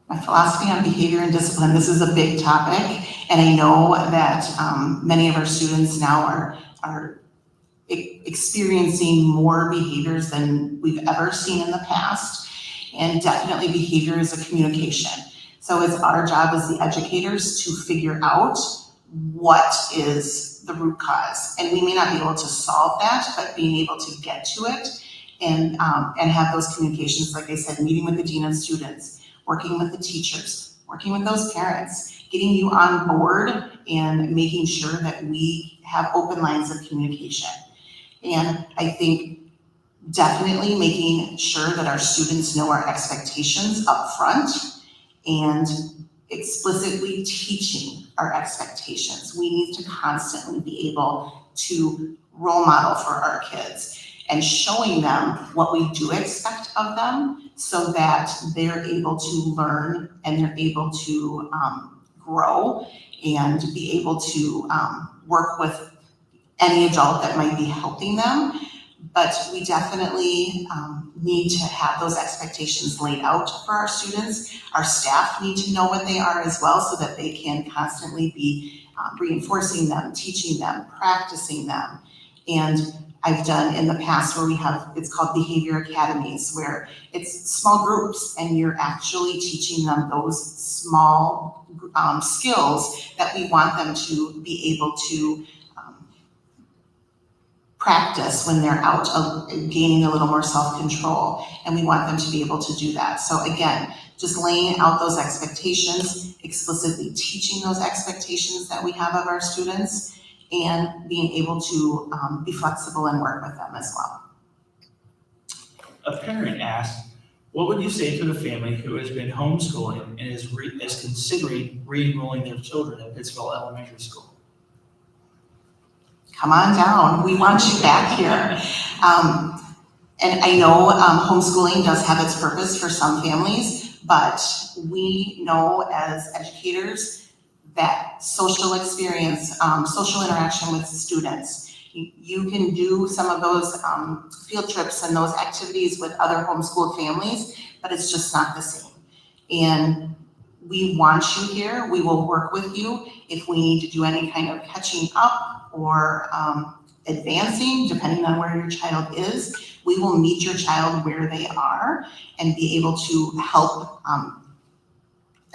My philosophy on behavior and discipline, this is a big topic, and I know that many of our students now are experiencing more behaviors than we've ever seen in the past, and definitely behavior is a communication. So it's our job as the educators to figure out what is the root cause, and we may not be able to solve that, but being able to get to it and have those communications, like I said, meeting with the dean of students, working with the teachers, working with those parents, getting you on board and making sure that we have open lines of communication. And I think definitely making sure that our students know our expectations up front and explicitly teaching our expectations. We need to constantly be able to role model for our kids and showing them what we do expect of them, so that they're able to learn and they're able to grow and be able to work with any adult that might be helping them. But we definitely need to have those expectations laid out for our students. Our staff need to know what they are as well, so that they can constantly be reinforcing them, teaching them, practicing them. And I've done in the past where we have, it's called behavior academies, where it's small groups and you're actually teaching them those small skills that we want them to be able to practice when they're out of gaining a little more self-control. And we want them to be able to do that. So again, just laying out those expectations, explicitly teaching those expectations that we have of our students, and being able to be flexible and work with them as well. A parent asked, what would you say to a family who has been homeschooling and is considering re-enrolling their children at Pittsville Elementary School? Come on down, we want you back here. And I know homeschooling does have its purpose for some families, but we know as educators that social experience, social interaction with students. You can do some of those field trips and those activities with other homeschooled families, but it's just not the same. And we want you here. We will work with you if we need to do any kind of catching up or advancing, depending on where your child is. We will meet your child where they are and be able to help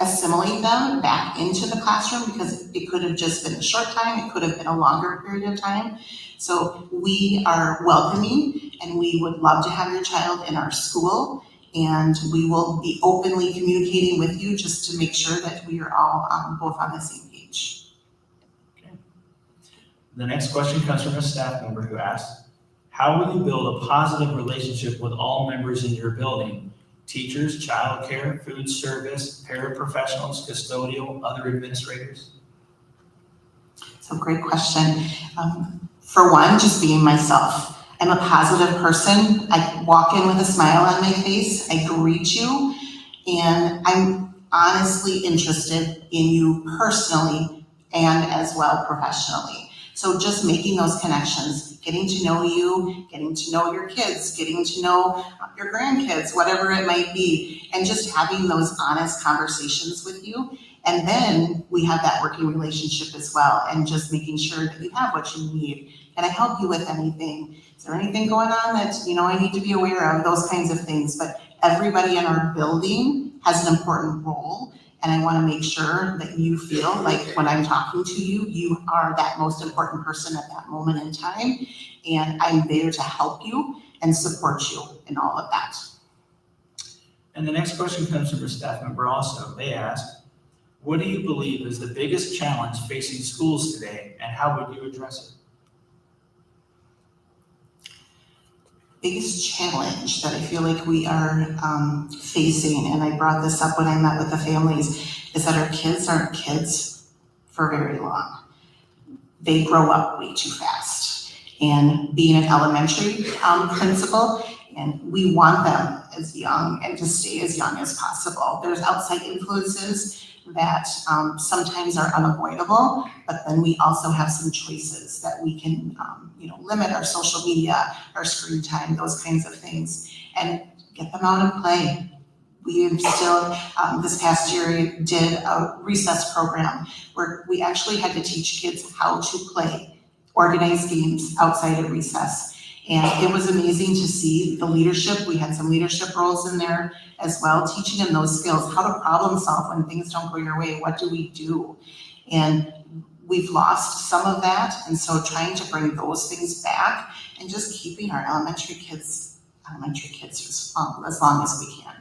assimilate them back into the classroom, because it could have just been a short time, it could have been a longer period of time. So we are welcoming, and we would love to have your child in our school, and we will be openly communicating with you just to make sure that we are all both on the same page. Okay. The next question comes from a staff member who asks, how will you build a positive relationship with all members in your building Teachers, childcare, food service, paraprofessionals, custodial, other administrators? So great question. For one, just being myself. I'm a positive person. I walk in with a smile on my face. I greet you, and I'm honestly interested in you personally and as well professionally. So just making those connections, getting to know you, getting to know your kids, getting to know your grandkids, whatever it might be, and just having those honest conversations with you. And then we have that working relationship as well, and just making sure that you have what you need. Can I help you with anything? Is there anything going on that, I need to be aware of? Those kinds of things. But everybody in our building has an important role, and I want to make sure that you feel like when I'm talking to you, you are that most important person at that moment in time, and I'm there to help you and support you in all of that. And the next question comes from a staff member also. They asked, what do you believe is the biggest challenge facing schools today, and how would you address it? Biggest challenge that I feel like we are facing, and I brought this up when I met with the families, is that our kids aren't kids for very long. They grow up way too fast. And being an elementary principal, and we want them as young and to stay as young as possible. There's outside influences that sometimes are unavoidable, but then we also have some choices that we can, limit our social media, our screen time, those kinds of things, and get them out and play. We still, this past year, did a recess program where we actually had to teach kids how to play organized games outside of recess. And it was amazing to see the leadership. We had some leadership roles in there as well, teaching them those skills, how to problem solve when things don't go your way. What do we do? And we've lost some of that. And so trying to bring those things back and just keeping our elementary kids as long as we can.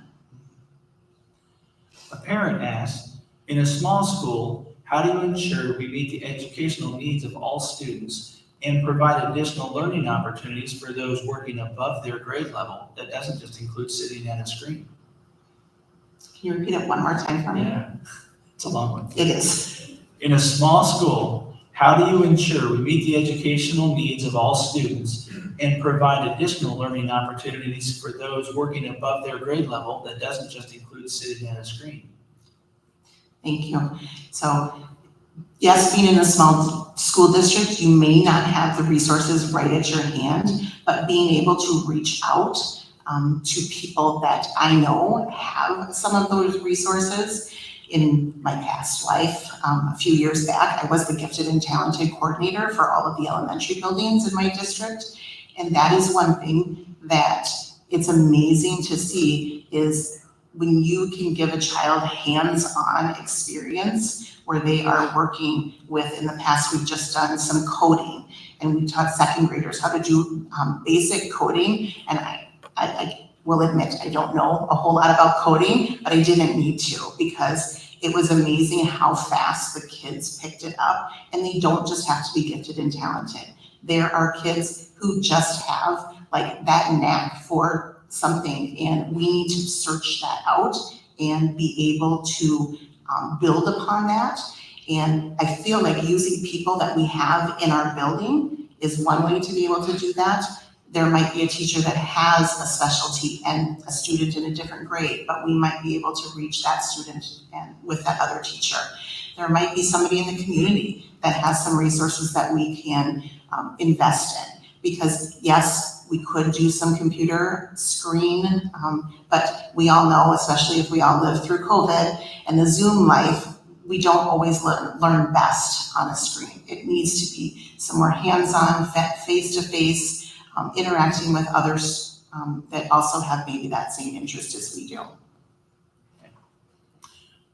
A parent asked, in a small school, how do you ensure we meet the educational needs of all students and provide additional learning opportunities for those working above their grade level? That doesn't just include sitting at a screen. Can you repeat it one more time for me? Yeah, it's a long one. It is. In a small school, how do you ensure we meet the educational needs of all students and provide additional learning opportunities for those working above their grade level? That doesn't just include sitting at a screen. Thank you. So, yes, being in a small school district, you may not have the resources right at your hand, but being able to reach out to people that I know have some of those resources. In my past life, a few years back, I was the gifted and talented coordinator for all of the elementary buildings in my district. And that is one thing that it's amazing to see is when you can give a child hands-on experience where they are working with, in the past, we've just done some coding, and we taught second graders how to do basic coding. And I will admit, I don't know a whole lot about coding, but I didn't need to, because it was amazing how fast the kids picked it up. And they don't just have to be gifted and talented. There are kids who just have like that knack for something, and we need to search that out and be able to build upon that. And I feel like using people that we have in our building is one way to be able to do that. There might be a teacher that has a specialty and a student in a different grade, but we might be able to reach that student and with that other teacher. There might be somebody in the community that has some resources that we can invest in. Because yes, we could do some computer screen, but we all know, especially if we all live through COVID and the Zoom life, we don't always learn best on a screen. It needs to be some more hands-on, face-to-face, interacting with others that also have maybe that same interest as we do.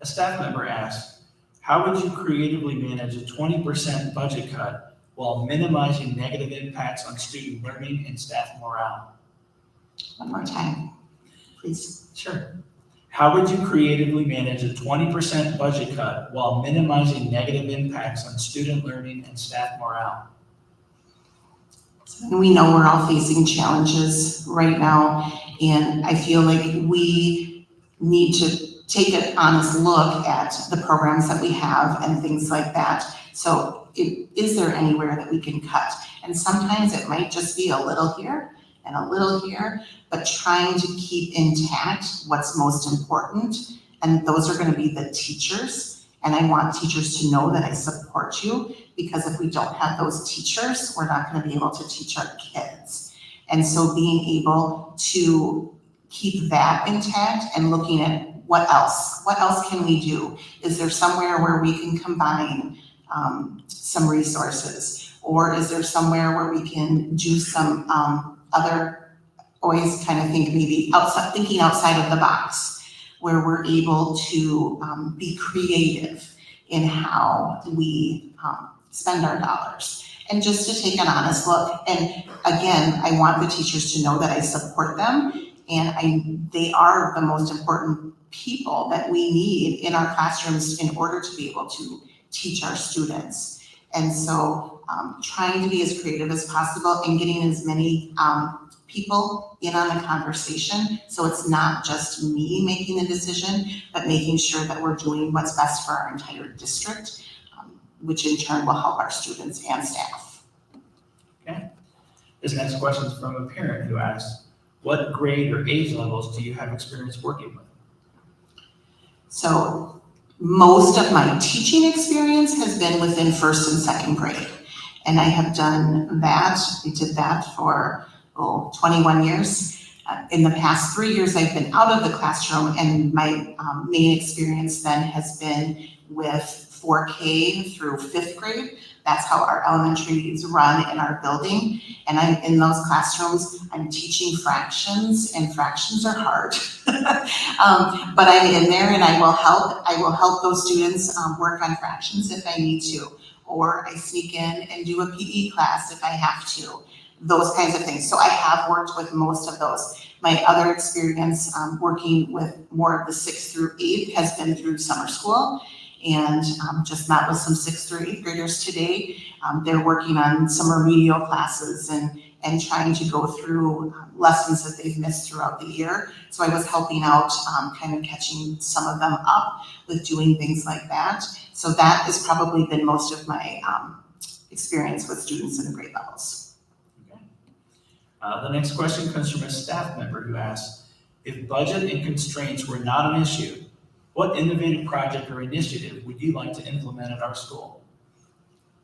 A staff member asked, how would you creatively manage a 20% budget cut while minimizing negative impacts on student learning and staff morale? One more time, please. Sure. How would you creatively manage a 20% budget cut while minimizing negative impacts on student learning and staff morale? It's And we know we're all facing challenges right now, and I feel like we need to take an honest look at the programs that we have and things like that. So is there anywhere that we can cut? And sometimes it might just be a little here and a little here, but trying to keep intact what's most important. And those are going to be the teachers. And I want teachers to know that I support you, because if we don't have those teachers, we're not going to be able to teach our kids. And so being able to keep that intact and looking at what else can we do? Is there somewhere where we can combine some resources? Or is there somewhere where we can do some other, always kind of think maybe thinking outside of the box, where we're able to be creative in how we spend our dollars. And just to take an honest look. And again, I want the teachers to know that I support them, and they are the most important people that we need in our classrooms in order to be able to teach our students. And so trying to be as creative as possible and getting as many people in on the conversation, so it's not just me making the decision, but making sure that we're doing what's best for our entire district, which in turn will help our students and staff. Okay. This next question is from a parent who asked, what grade or age levels do you have experience working with? So most of my teaching experience has been within first and second grade. And I have done that. I did that for 21 years. In the past 3 years, I've been out of the classroom, and my main experience then has been with 4K through 5th grade. That's how our elementary is run in our building. And I'm in those classrooms, I'm teaching fractions, and fractions are hard. But I'm in there and I will help those students work on fractions if I need to. Or I sneak in and do a PE class if I have to. Those kinds of things. So I have worked with most of those. My other experience working with more of the 6th through 8th has been through summer school, and just met with some 6th through 8th graders today. They're working on some remedial classes and trying to go through lessons that they've missed throughout the year. So I was helping out, kind of catching some of them up with doing things like that. So that has probably been most of my experience with students in the grade levels. The next question comes from a staff member who asks, if budget and constraints were not an issue, what innovative project or initiative would you like to implement at our school?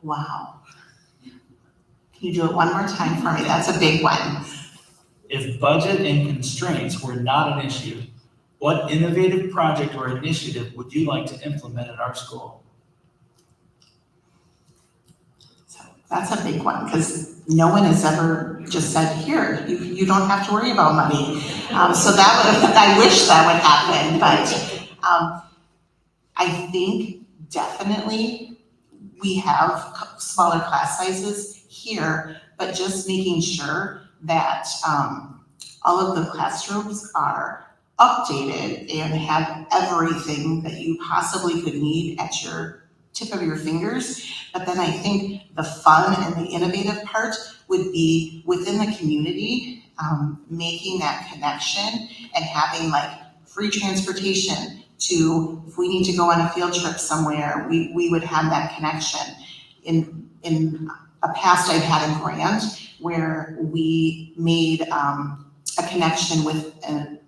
Wow. Can you do it one more time for me? That's a big one. If budget and constraints were not an issue, what innovative project or initiative would you like to implement at our school? So that's a big one, because no one has ever just said, here, you don't have to worry about money. So I wish that would happen, but I think definitely we have smaller class sizes here, but just making sure that all of the classrooms are updated and have everything that you possibly could need at your tip of your fingers. But then I think the fun and the innovative part would be within the community, making that connection and having like free transportation to, if we need to go on a field trip somewhere, we would have that connection. In a past, I've had a grant where we made a connection with an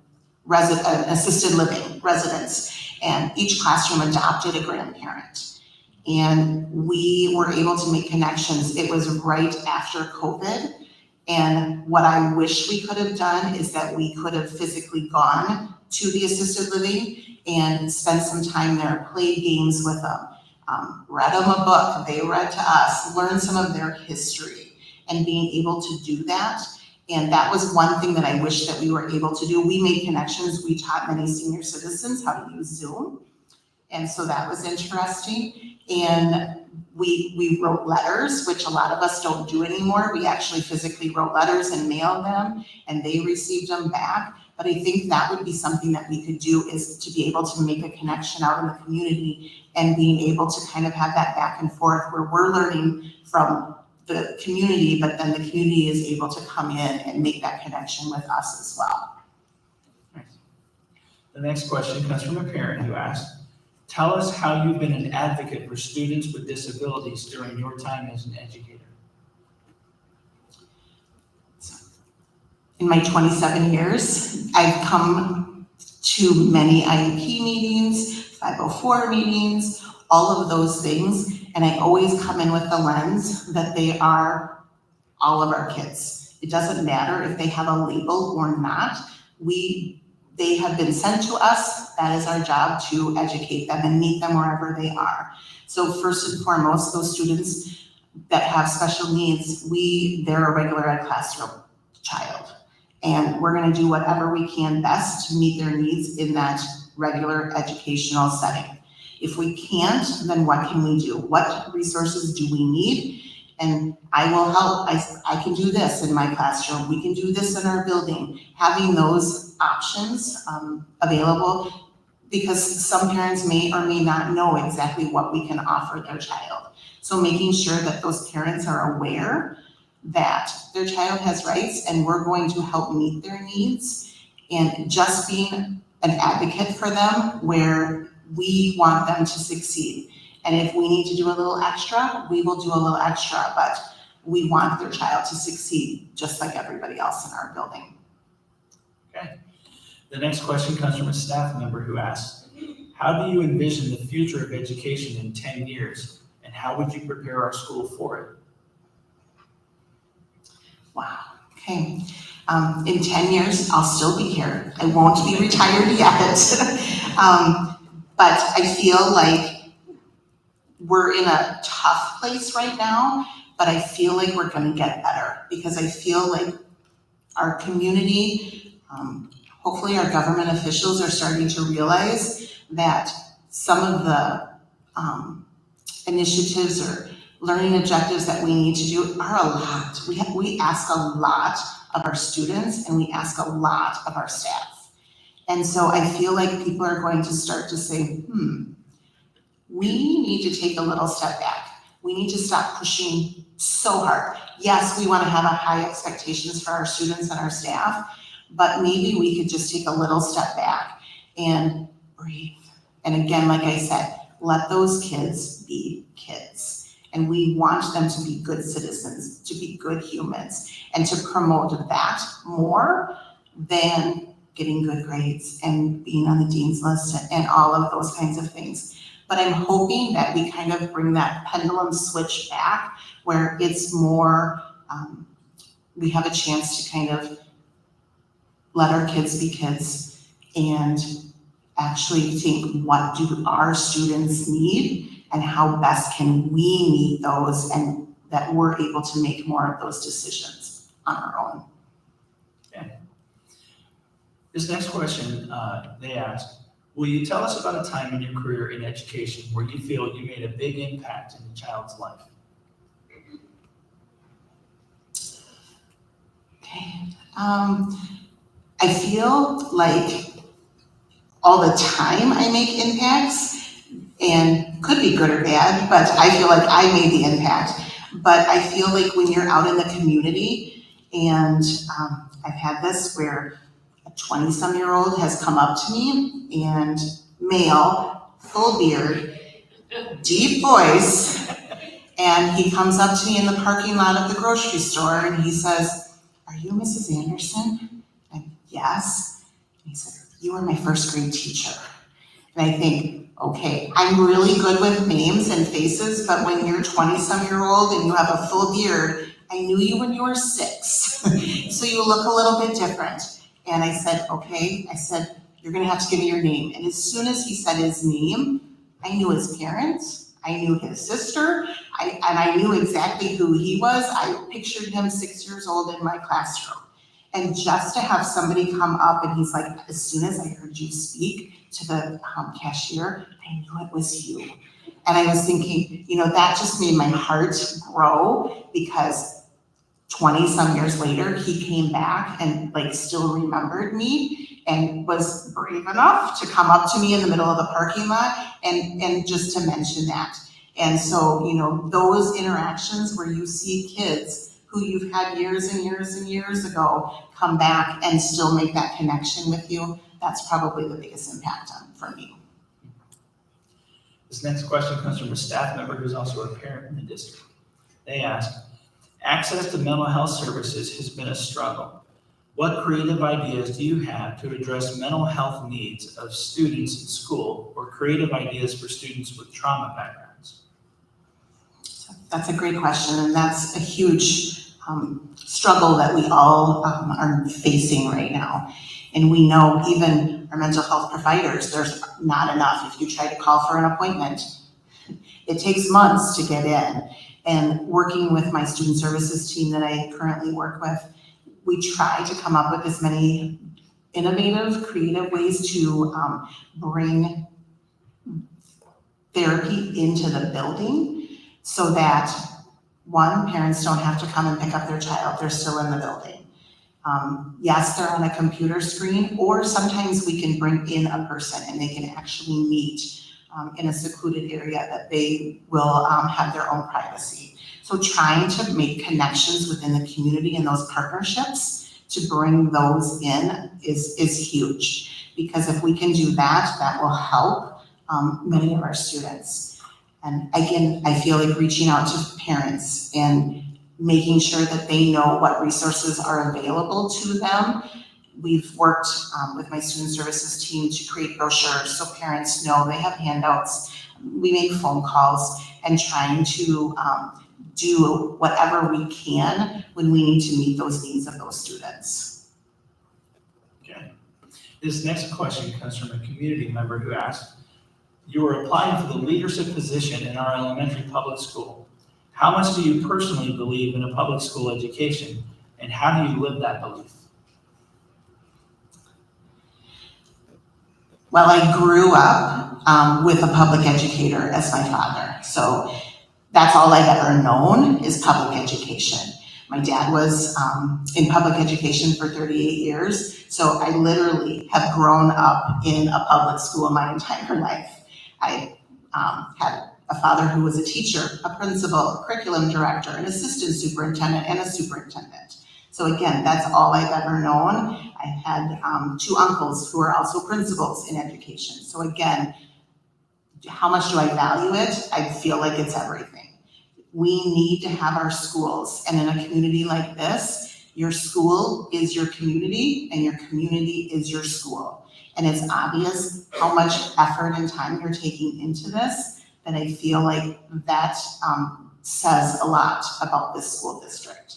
assisted living residence, and each classroom adopted a grandparent. And we were able to make connections. It was right after COVID. And what I wish we could have done is that we could have physically gone to the assisted living and spent some time there, played games with them, read them a book, they read to us, learned some of their history, and being able to do that. And that was one thing that I wish that we were able to do. We made connections. We taught many senior citizens how to use Zoom. And so that was interesting. And we wrote letters, which a lot of us don't do anymore. We actually physically wrote letters and mailed them, and they received them back. But I think that would be something that we could do, is to be able to make a connection out in the community and being able to kind of have that back and forth where we're learning from the community, but then the community is able to come in and make that connection with us as well. Nice. The next question comes from a parent who asked, tell us how you've been an advocate for students with disabilities during your time as an educator. In my 27 years, I've come to many IEP meetings, 504 meetings, all of those things, and I always come in with the lens that they are all of our kids. It doesn't matter if they have a label or not. They have been sent to us. That is our job, to educate them and meet them wherever they are. So first and foremost, those students that have special needs, they're a regular ed classroom child. And we're gonna do whatever we can best to meet their needs in that regular educational setting. If we can't, then what can we do? What resources do we need? And I will help. I can do this in my classroom. We can do this in our building. Having those options available, because some parents may or may not know exactly what we can offer their child. So making sure that those parents are aware that their child has rights and we're going to help meet their needs, and just being an advocate for them where we want them to succeed. And if we need to do a little extra, we will do a little extra, but we want their child to succeed just like everybody else in our building. Okay. The next question comes from a staff member who asks, how do you envision the future of education in 10 years, and how would you prepare our school for it? Wow, okay. In 10 years, I'll still be here. I won't be retired yet. But I feel like we're in a tough place right now, but I feel like we're gonna get better, because I feel like our community, hopefully our government officials are starting to realize that some of the initiatives or learning objectives that we need to do are a lot. We ask a lot of our students, and we ask a lot of our staff. And so I feel like people are going to start to say, we need to take a little step back. We need to stop pushing so hard. Yes, we want to have a high expectations for our students and our staff, but maybe we could just take a little step back and breathe. And again, like I said, let those kids be kids. And we want them to be good citizens, to be good humans, and to promote that more than getting good grades and being on the dean's list and all of those kinds of things. But I'm hoping that we kind of bring that pendulum switch back, where it's more, we have a chance to kind of let our kids be kids and actually think, what do our students need and how best can we meet those, and that we're able to make more of those decisions on our own. Okay. This next question, they asked, will you tell us about a time in your career in education where you feel you made a big impact in a child's life? Okay. I feel like all the time I make impacts, and could be good or bad, but I feel like I made the impact. But I feel like when you're out in the community, and I've had this where a 20-some-year-old has come up to me, and male, full beard, deep voice, and he comes up to me in the parking lot of the grocery store, and he says, "Are you Mrs. Anderson?" And yes. And he said, "You were my first grade teacher." And I think, okay, I'm really good with names and faces, but when you're 20-some-year-old and you have a full beard, I knew you when you were 6. So you look a little bit different. And I said, okay, I said, you're gonna have to give me your name. And as soon as he said his name, I knew his parents, I knew his sister, and I knew exactly who he was. I pictured him 6 years old in my classroom. And just to have somebody come up and he's like, as soon as I heard you speak to the cashier, I knew it was you. And I was thinking, that just made my heart grow, because 20-some years later, he came back and still remembered me and was brave enough to come up to me in the middle of the parking lot and just to mention that. And so, you know, those interactions where you see kids who you've had years and years and years ago come back and still make that connection with you, that's probably the biggest impact for me. This next question comes from a staff member who's also a parent in the district. They ask, access to mental health services has been a struggle. What creative ideas do you have to address mental health needs of students in school or creative ideas for students with trauma backgrounds? That's a great question, and that's a huge struggle that we all are facing right now. And we know even our mental health providers, there's not enough. If you try to call for an appointment, it takes months to get in. And working with my student services team that I currently work with, we try to come up with as many innovative, creative ways to bring therapy into the building so that, one, parents don't have to come and pick up their child, they're still in the building. Yes, they're on a computer screen, or sometimes we can bring in a person and they can actually meet in a secluded area that they will have their own privacy. So trying to make connections within the community and those partnerships to bring those in is huge. Because if we can do that, that will help many of our students. And again, I feel like reaching out to parents and making sure that they know what resources are available to them. We've worked with my student services team to create brochures so parents know they have handouts. We make phone calls and trying to do whatever we can when we need to meet those needs of those students. Okay. This next question comes from a community member who asked, you are applying for the leadership position in our elementary public school. How much do you personally believe in a public school education, and how do you live that belief? Well, I grew up with a public educator as my father, so that's all I've ever known is public education. My dad was in public education for 38 years, so I literally have grown up in a public school my entire life. I had a father who was a teacher, a principal, a curriculum director, an assistant superintendent, and a superintendent. So again, that's all I've ever known. I had two uncles who are also principals in education. So again, how much do I value it? I feel like it's everything. We need to have our schools, and in a community like this, your school is your community and your community is your school. And it's obvious how much effort and time you're taking into this, that I feel like that says a lot about this school district.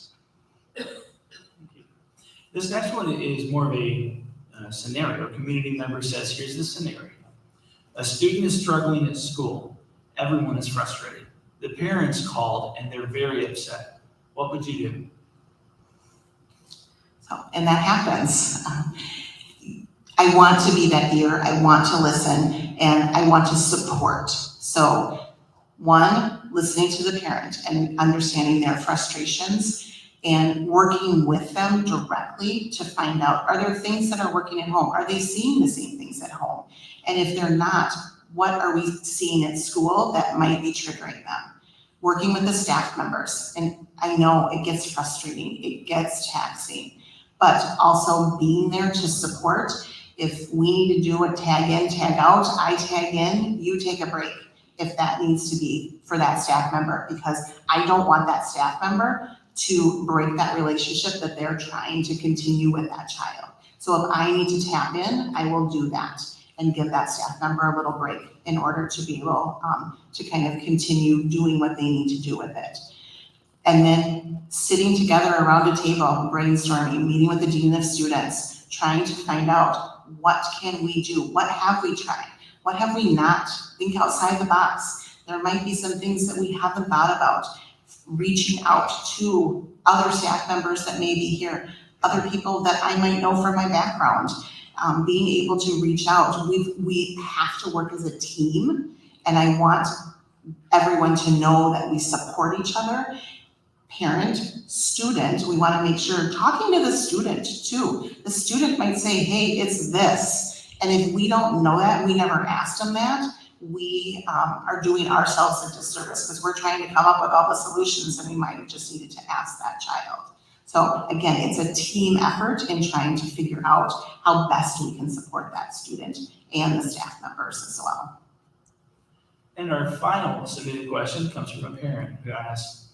This next one is more of a scenario. A community member says, here's the scenario. A student is struggling at school. Everyone is frustrated. The parents called and they're very upset. What would you do? So, and that happens. I want to be that ear, I want to listen, and I want to support. So, one, listening to the parent and understanding their frustrations and working with them directly to find out, are there things that are working at home? Are they seeing the same things at home? And if they're not, what are we seeing at school that might be triggering them? Working with the staff members, and I know it gets frustrating, it gets taxing, but also being there to support. If we need to do a tag in, tag out, I tag in, you take a break if that needs to be for that staff member, because I don't want that staff member to break that relationship that they're trying to continue with that child. So if I need to tap in, I will do that and give that staff member a little break in order to be able to kind of continue doing what they need to do with it. And then sitting together around a table, brainstorming, meeting with the dean of students, trying to find out, what can we do? What have we tried? What have we not? Think outside the box. There might be some things that we haven't thought about. Reaching out to other staff members that may be here, other people that I might know from my background, being able to reach out. We have to work as a team, and I want everyone to know that we support each other. Parent, student, we want to make sure, talking to the student too. The student might say, hey, it's this. And if we don't know that, we never asked them that, we are doing ourselves a disservice because we're trying to come up with all the solutions and we might have just needed to ask that child. So again, it's a team effort in trying to figure out how best we can support that student and the staff members as well. And our final submitted question comes from a parent who asks,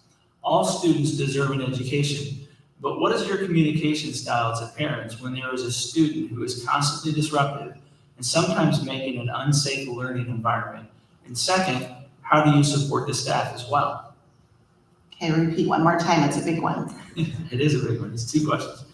all students deserve an education, but what is your communication style to parents when there is a student who is constantly disruptive and sometimes making an unsafe learning environment? And second, how do you support the staff as well? Okay, repeat one more time, it's a big one. It is a big one, it's 2 questions.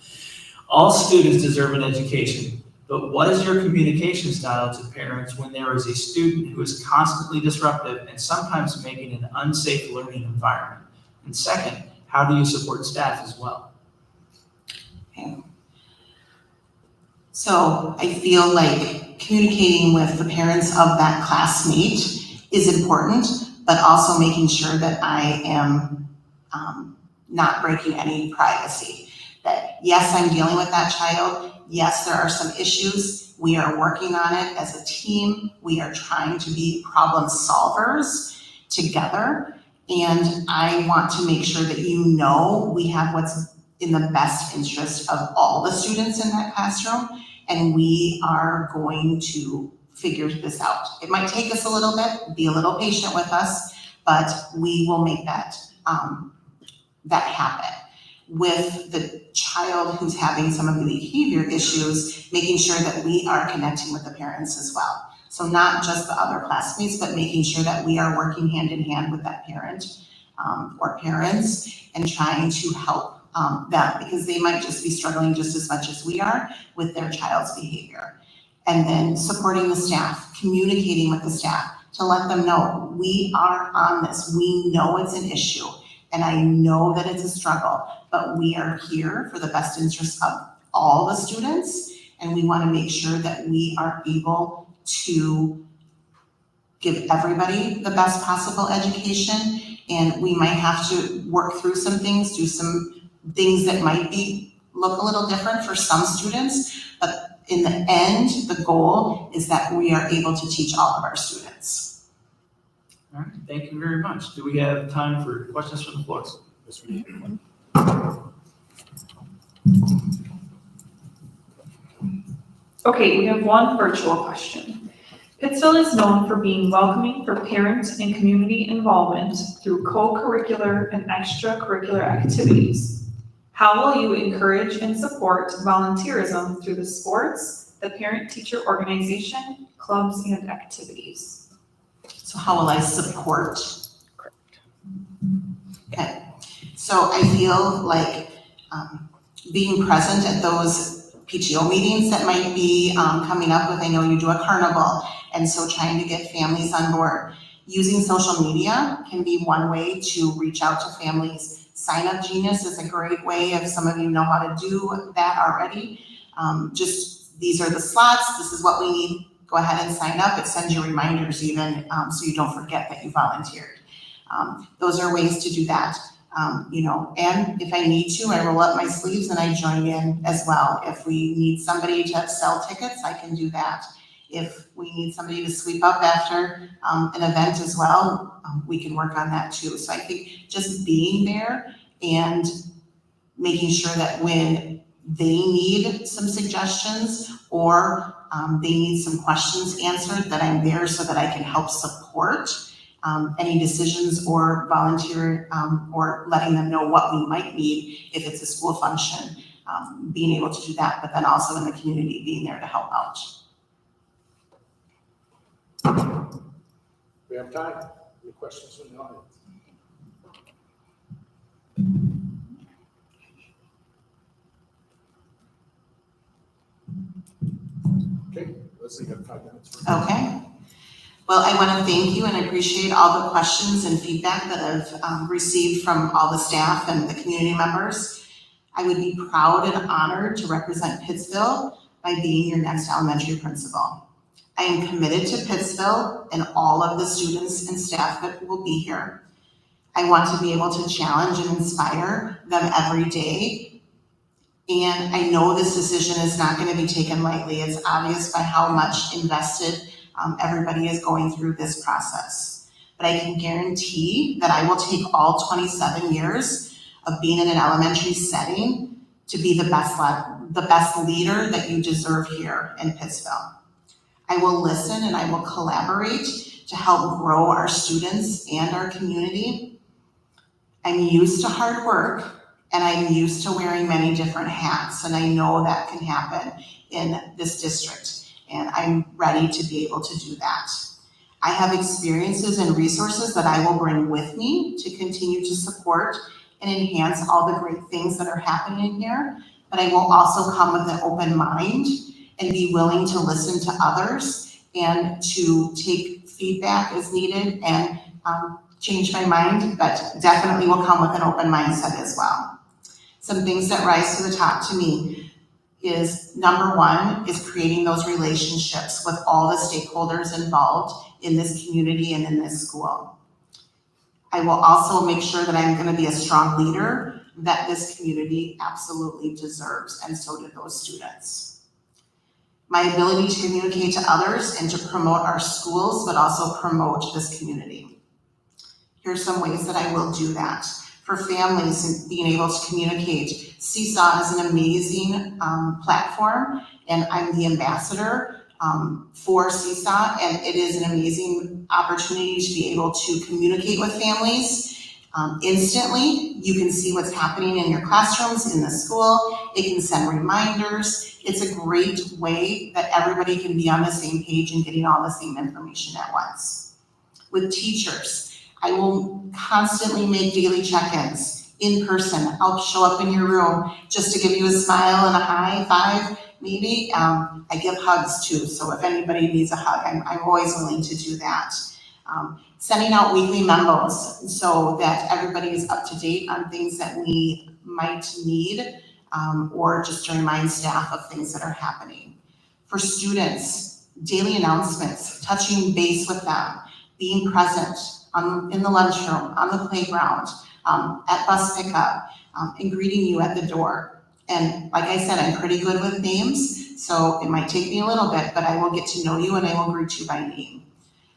All students deserve an education, but what is your communication style to parents when there is a student who is constantly disruptive and sometimes making an unsafe learning environment? And second, how do you support staff as well? Okay. So I feel like communicating with the parents of that classmate is important, but also making sure that I am not breaking any privacy. That yes, I'm dealing with that child. Yes, there are some issues. We are working on it as a team. We are trying to be problem solvers together. And I want to make sure that you know we have what's in the best interest of all the students in that classroom. And we are going to figure this out. It might take us a little bit, be a little patient with us, but we will make that happen. With the child who's having some of the behavior issues, making sure that we are connecting with the parents as well. So not just the other classmates, but making sure that we are working hand in hand with that parent or parents and trying to help them, because they might just be struggling just as much as we are with their child's behavior. And then supporting the staff, communicating with the staff to let them know we are on this. We know it's an issue and I know that it's a struggle, but we are here for the best interest of all the students. And we want to make sure that we are able to give everybody the best possible education. And we might have to work through some things, do some things that might look a little different for some students, but in the end, the goal is that we are able to teach all of our students. All right, thank you very much. Do we have time for questions from the floor? Yes, we do. Okay, we have one virtual question. Pittsville is known for being welcoming for parent and community involvement through co-curricular and extracurricular activities. How will you encourage and support volunteerism through the sports, the parent-teacher organization, clubs, and activities? So how will I support? Okay, so I feel like being present at those PTO meetings that might be coming up with, I know you do a carnival, and so trying to get families on board. Using social media can be one way to reach out to families. Sign Up Genius is a great way if some of you know how to do that already. Just these are the slots, this is what we need, go ahead and sign up. It sends you reminders even so you don't forget that you volunteered. Those are ways to do that. And if I need to, I roll up my sleeves and I join in as well. If we need somebody to sell tickets, I can do that. If we need somebody to sweep up after an event as well, we can work on that too. So I think just being there and making sure that when they need some suggestions or they need some questions answered, that I'm there so that I can help support any decisions or volunteer or letting them know what we might need if it's a school function, being able to do that, but then also in the community being there to help out. We have time. Any questions from the audience? Okay, let's see, you have 5 minutes. Okay. Well, I want to thank you and I appreciate all the questions and feedback that I've received from all the staff and the community members. I would be proud and honored to represent Pittsville by being your next elementary principal. I am committed to Pittsville and all of the students and staff that will be here. I want to be able to challenge and inspire them every day. And I know this decision is not going to be taken lightly. It's obvious by how much invested everybody is going through this process. But I can guarantee that I will take all 27 years of being in an elementary setting to be the best leader that you deserve here in Pittsville. I will listen and I will collaborate to help grow our students and our community. I'm used to hard work and I'm used to wearing many different hats, and I know that can happen in this district, and I'm ready to be able to do that. I have experiences and resources that I will bring with me to continue to support and enhance all the great things that are happening here, but I will also come with an open mind and be willing to listen to others and to take feedback as needed and change my mind, but definitely will come with an open mindset as well. Some things that rise to the top to me is, number one, is creating those relationships with all the stakeholders involved in this community and in this school. I will also make sure that I'm going to be a strong leader that this community absolutely deserves, and so do those students. My ability to communicate to others and to promote our schools, but also promote this community. Here's some ways that I will do that. For families and being able to communicate, Seesaw is an amazing platform, and I'm the ambassador for Seesaw, and it is an amazing opportunity to be able to communicate with families instantly. You can see what's happening in your classrooms, in the school. It can send reminders. It's a great way that everybody can be on the same page and getting all the same information at once. With teachers, I will constantly make daily check-ins in person. I'll show up in your room just to give you a smile and a high five, maybe. I give hugs too, so if anybody needs a hug, I'm always willing to do that. Sending out weekly memos so that everybody is up to date on things that we might need, or just to remind staff of things that are happening. For students, daily announcements, touching base with them, being present in the lunchroom, on the playground, at bus pickup, and greeting you at the door. And like I said, I'm pretty good with names, so it might take me a little bit, but I will get to know you and I will greet you by name.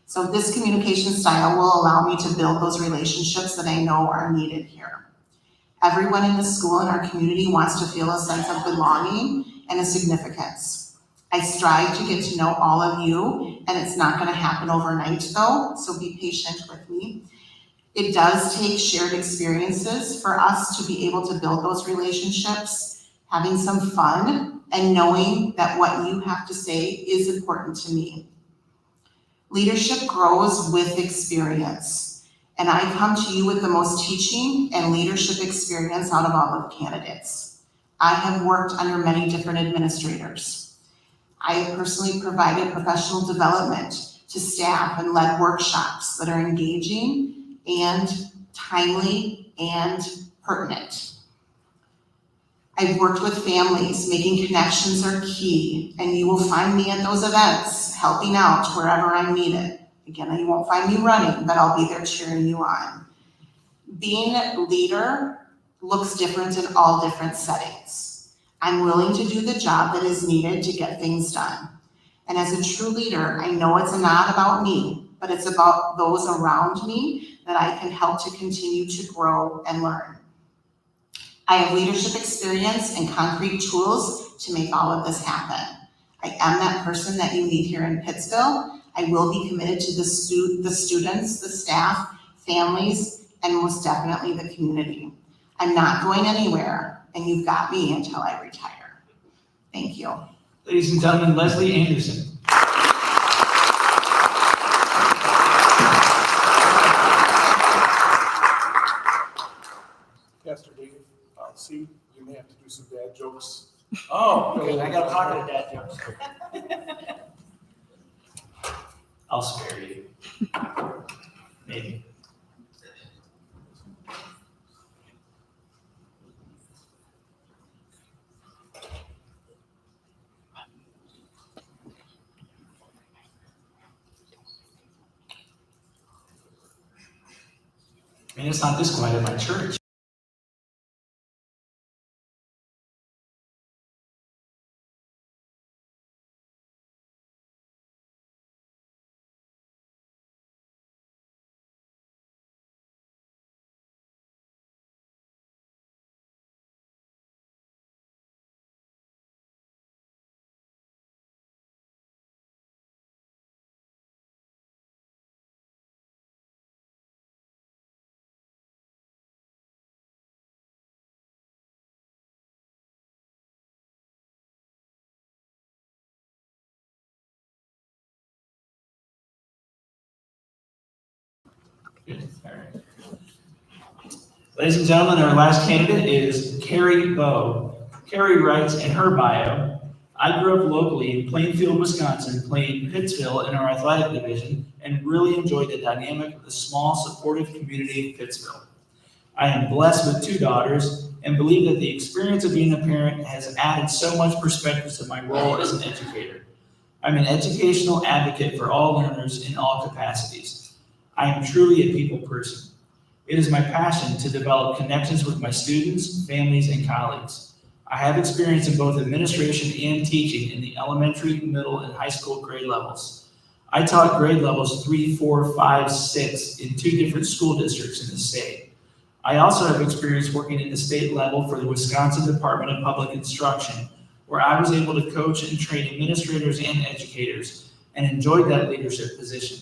So this communication style will allow me to build those relationships that I know are needed here. Everyone in the school and our community wants to feel a sense of belonging and a significance. I strive to get to know all of you, and it's not going to happen overnight though, so be patient with me. It does take shared experiences for us to be able to build those relationships, having some fun, and knowing that what you have to say is important to me. Leadership grows with experience, and I come to you with the most teaching and leadership experience out of all of the candidates. I have worked under many different administrators. I have personally provided professional development to staff and led workshops that are engaging and timely and pertinent. I've worked with families. Making connections are key, and you will find me at those events, helping out wherever I'm needed. Again, you won't find me running, but I'll be there cheering you on. Being a leader looks different in all different settings. I'm willing to do the job that is needed to get things done. And as a true leader, I know it's not about me, but it's about those around me that I can help to continue to grow and learn. I have leadership experience and concrete tools to make all of this happen. I am that person that you need here in Pittsville. I will be committed to the students, the staff, families, and most definitely the community. I'm not going anywhere, and you've got me until I retire. Thank you. Ladies and gentlemen, Leslie Anderson. Pastor Dave, see, you may have to do some bad jokes. Oh, okay, I got a pocket of dad jokes. I'll spare you. Maybe. I mean, it's not this quiet at my church. Good, all right. Ladies and gentlemen, our last candidate is Carrie Bo. Carrie writes in her bio, I grew up locally in Plainfield, Wisconsin, playing Pittsville in our athletic division, and really enjoyed the dynamic of the small, supportive community of Pittsville. I am blessed with 2 daughters and believe that the experience of being a parent has added so much perspective to my role as an educator. I'm an educational advocate for all learners in all capacities. I am truly a people person. It is my passion to develop connections with my students, families, and colleagues. I have experience in both administration and teaching in the elementary, middle, and high school grade levels. I taught grade levels 3, 4, 5, 6 in 2 different school districts in the state. I also have experience working at the state level for the Wisconsin Department of Public Instruction, where I was able to coach and train administrators and educators and enjoyed that leadership position.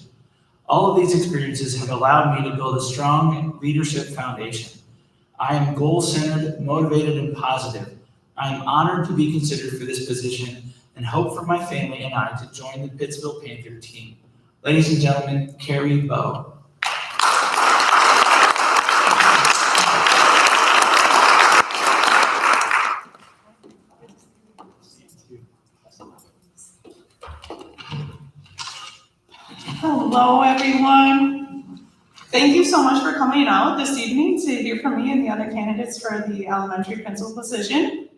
All of these experiences have allowed me to build a strong leadership foundation. I am goal-centered, motivated, and positive. I am honored to be considered for this position and hope for my family and I to join the Pittsville Panther team. Ladies and gentlemen, Carrie Bo. Hello, everyone. Thank you so much for coming out this evening to hear from me and the other candidates for the elementary principal position.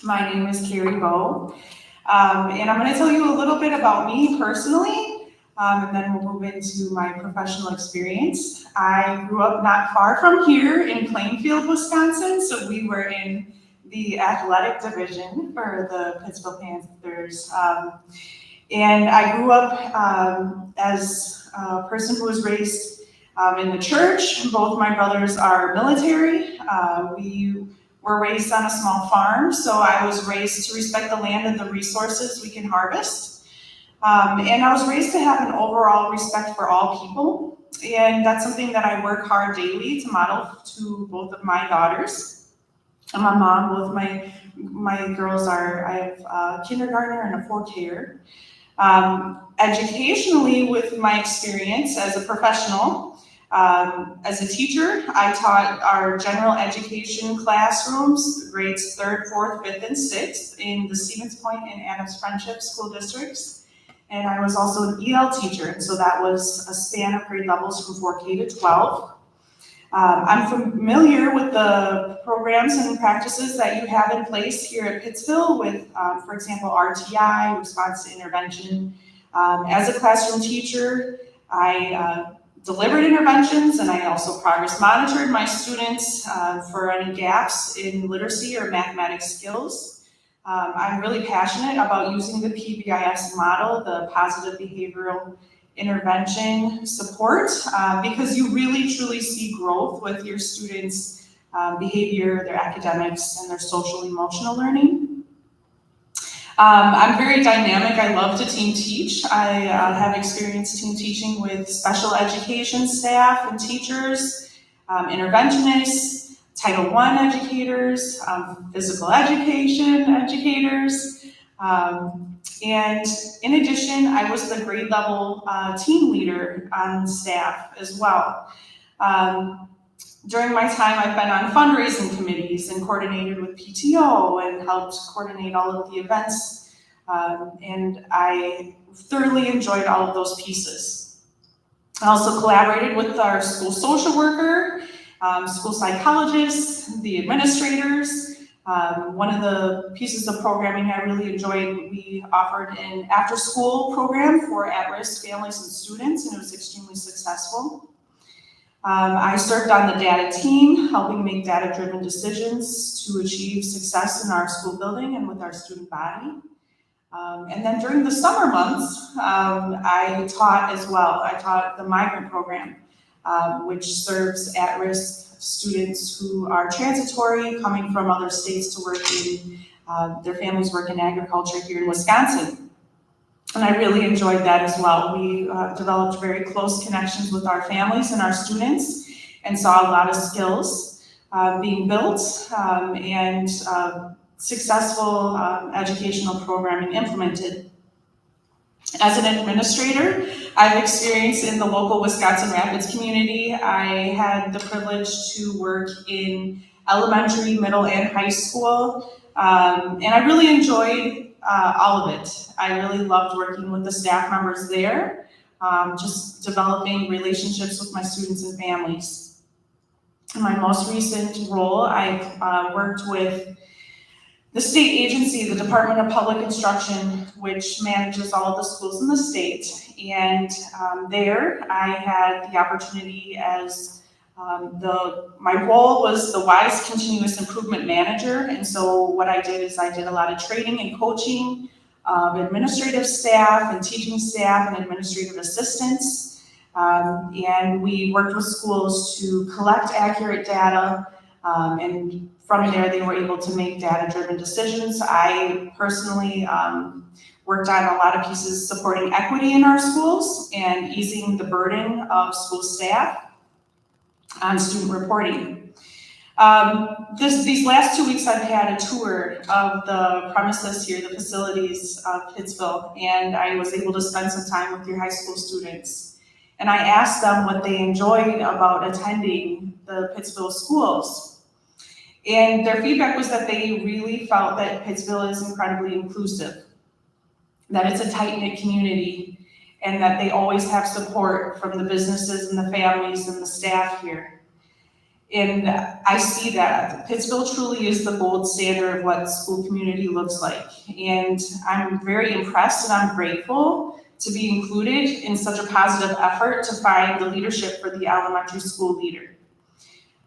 My name is Carrie Bo, and I'm going to tell you a little bit about me personally, and then we'll move into my professional experience. I grew up not far from here in Plainfield, Wisconsin, so we were in the athletic division for the Pittsville Panthers. And I grew up as a person who was raised in the church. Both my brothers are military. We were raised on a small farm, so I was raised to respect the land and the resources we can harvest. And I was raised to have an overall respect for all people. And that's something that I work hard daily to model to both of my daughters. I'm a mom. Both my girls I have a kindergartner and a 4K. Educationally, with my experience as a professional, as a teacher, I taught our general education classrooms, grades 3rd, 4th, 5th, and 6th in the Stevens Point and Adams Friendship school districts. And I was also an EL teacher, and so that was a span of grade levels from 4K to 12. I'm familiar with the programs and practices that you have in place here at Pittsville with, for example, RTI, response to intervention. As a classroom teacher, I delivered interventions and I also progress monitored my students for any gaps in literacy or mathematics skills. I'm really passionate about using the PBIS model, the positive behavioral intervention support, because you really truly see growth with your students' behavior, their academics, and their social emotional learning. I'm very dynamic. I love to team teach. I have experience team teaching with special education staff and teachers, interventionists, Title I educators, physical education educators, and in addition, I was the grade level team leader on staff as well. During my time, I've been on fundraising committees and coordinated with PTO and helped coordinate all of the events. And I thoroughly enjoyed all of those pieces. I also collaborated with our school social worker, school psychologists, the administrators. One of the pieces of programming I really enjoyed, we offered an after-school program for at-risk families and students, and it was extremely successful. I served on the data team, helping make data-driven decisions to achieve success in our school building and with our student body. And then during the summer months, I taught as well. I taught the migrant program, which serves at-risk students who are transitory, coming from other states to work in, their families work in agriculture here in Wisconsin. And I really enjoyed that as well. We developed very close connections with our families and our students and saw a lot of skills being built and successful educational programming implemented. As an administrator, I've experienced in the local Wisconsin Rapids community. I had the privilege to work in elementary, middle, and high school, and I really enjoyed all of it. I really loved working with the staff members there, just developing relationships with my students and families. In my most recent role, I worked with the state agency, the Department of Public Instruction, which manages all of the schools in the state. And there I had the opportunity as my role was the WISE Continuous Improvement Manager. And so what I did is I did a lot of training and coaching of administrative staff and teaching staff and administrative assistants. And we worked with schools to collect accurate data, and from there, they were able to make data-driven decisions. I personally worked on a lot of pieces supporting equity in our schools and easing the burden of school staff on student reporting. These last 2 weeks, I've had a tour of the premises here, the facilities of Pittsville, and I was able to spend some time with your high school students. And I asked them what they enjoyed about attending the Pittsville schools. And their feedback was that they really felt that Pittsville is incredibly inclusive, that it's a tight-knit community, and that they always have support from the businesses and the families and the staff here. And I see that. Pittsville truly is the gold standard of what school community looks like. And I'm very impressed and I'm grateful to be included in such a positive effort to find the leadership for the elementary school leader.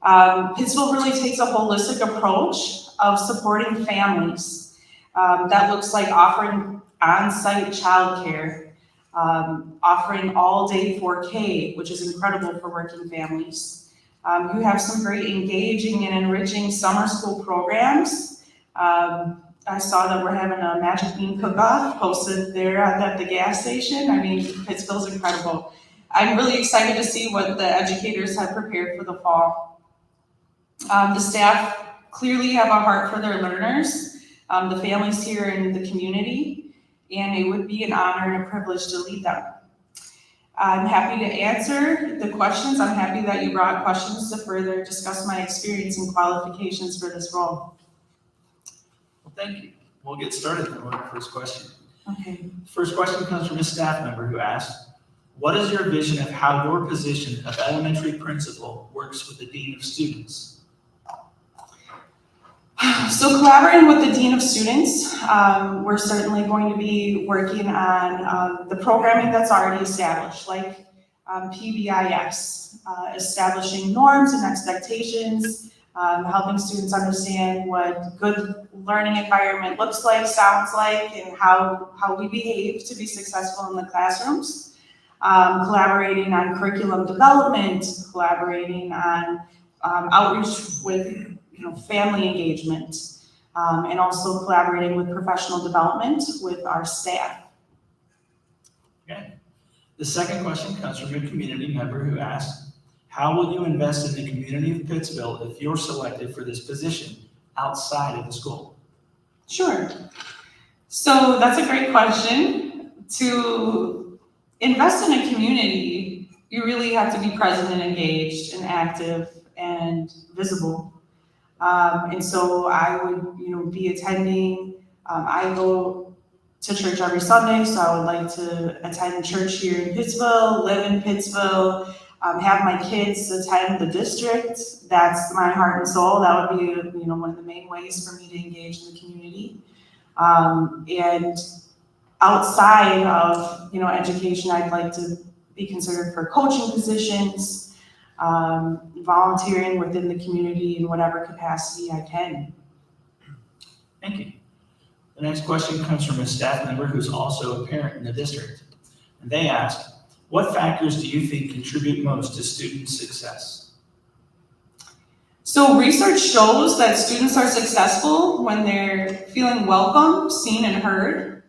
Pittsville really takes a holistic approach of supporting families. That looks like offering on-site childcare, offering all-day 4K, which is incredible for working families. You have some very engaging and enriching summer school programs. I saw that we're having a Magic Bean Cook-Off posted there at the gas station. I mean, Pittsville's incredible. I'm really excited to see what the educators have prepared for the fall. The staff clearly have a heart for their learners, the families here in the community, and it would be an honor and a privilege to lead them. I'm happy to answer the questions. I'm happy that you brought questions to further discuss my experience and qualifications for this role. Well, thank you. We'll get started then with our first question. Okay. First question comes from a staff member who asked, what is your vision of how your position of elementary principal works with the dean of students? So collaborating with the Dean of Students, we're certainly going to be working on the programming that's already established, like PBIX, establishing norms and expectations, helping students understand what good learning environment looks like, sounds like, and how we behave to be successful in the classrooms. Collaborating on curriculum development, collaborating on outreach with family engagement, and also collaborating with professional development with our staff. Okay. The second question comes from a community member who asked, how will you invest in the community of Pittsville if you're selected for this position outside of the school? Sure. So that's a great question. To invest in a community, you really have to be present and engaged and active and visible. And so I would, be attending. I go to church every Sunday, so I would like to attend church here in Pittsville, live in Pittsville, have my kids attend the district. That's my heart and soul. That would be, one of the main ways for me to engage in the community. And outside of, education, I'd like to be considered for coaching positions, volunteering within the community in whatever capacity I can. Thank you. The next question comes from a staff member who's also a parent in the district. And they asked, what factors do you think contribute most to student success? So research shows that students are successful when they're feeling welcome, seen, and heard.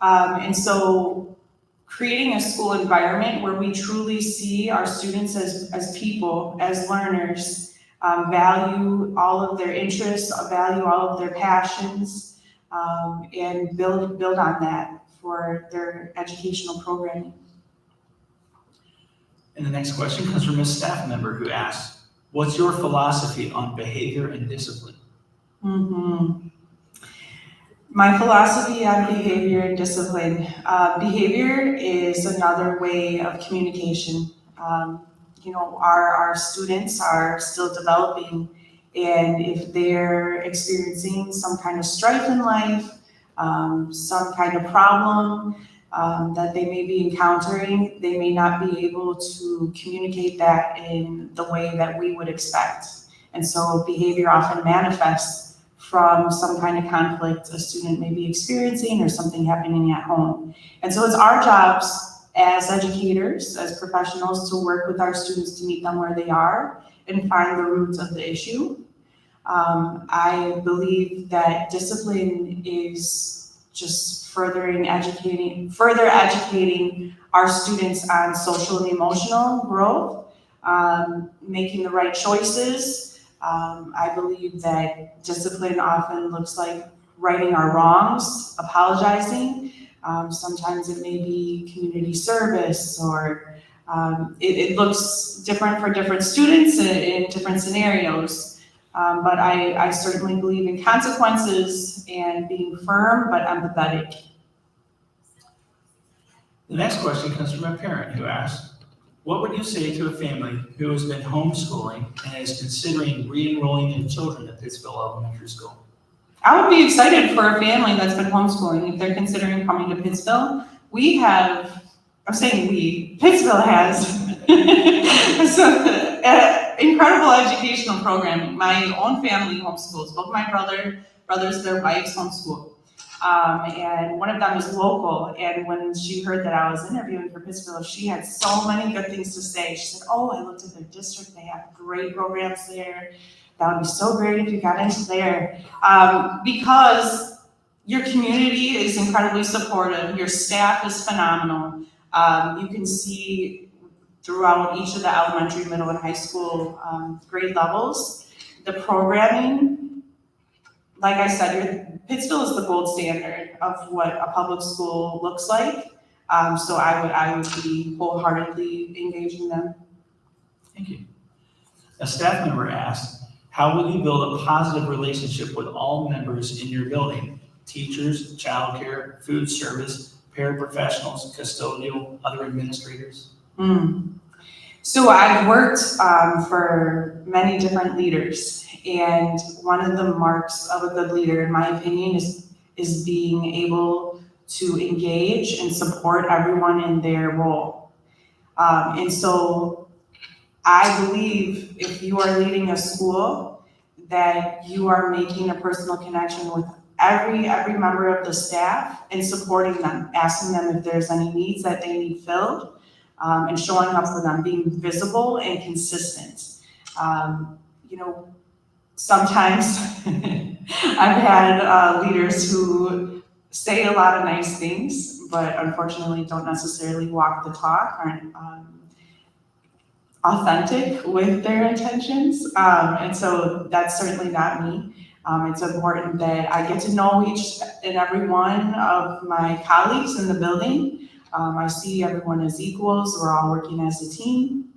And so creating a school environment where we truly see our students as people, as learners, value all of their interests, value all of their passions, and build on that for their educational programming. And the next question comes from a staff member who asks, what's your philosophy on behavior and discipline? My philosophy on behavior and discipline. Behavior is another way of communication. Our students are still developing, and if they're experiencing some kind of strife in life, some kind of problem that they may be encountering, they may not be able to communicate that in the way that we would expect. And so behavior often manifests from some kind of conflict a student may be experiencing or something happening at home. And so it's our jobs as educators, as professionals, to work with our students to meet them where they are and find the roots of the issue. I believe that discipline is just further educating our students on social and emotional growth, making the right choices. I believe that discipline often looks like righting our wrongs, apologizing. Sometimes it may be community service, or it looks different for different students in different scenarios. But I certainly believe in consequences and being firm but empathetic. The next question comes from a parent who asks, what would you say to a family who has been homeschooling and is considering re-enrolling their children at Pittsville Elementary School? I would be excited for a family that's been homeschooling if they're considering coming to Pittsville. Pittsville has incredible educational programming. My own family homeschools, both my brothers, their wives homeschool. And one of them is local, and when she heard that I was interviewing for Pittsville, she had so many good things to say. She said, oh, I looked at their district, they have great programs there. That would be so great if you got into there. Because your community is incredibly supportive, your staff is phenomenal. You can see throughout each of the elementary, middle, and high school grade levels, the programming, like I said, Pittsville is the gold standard of what a public school looks like. So I would be wholeheartedly engaging them. Thank you. A staff member asked, how will you build a positive relationship with all members in your building? Teachers, childcare, food service, paraprofessionals, custodial, other administrators? So I've worked for many different leaders, and one of the marks of a good leader, in my opinion, is being able to engage and support everyone in their role. And so I believe if you are leading a school, that you are making a personal connection with every member of the staff and supporting them, asking them if there's any needs that they need filled, and showing up for them, being visible and consistent. Sometimes I've had leaders who say a lot of nice things, but unfortunately don't necessarily walk the talk, aren't authentic with their intentions. And so that's certainly not me. It's important that I get to know each and every one of my colleagues in the building. I see everyone as equals. We're all working as a team.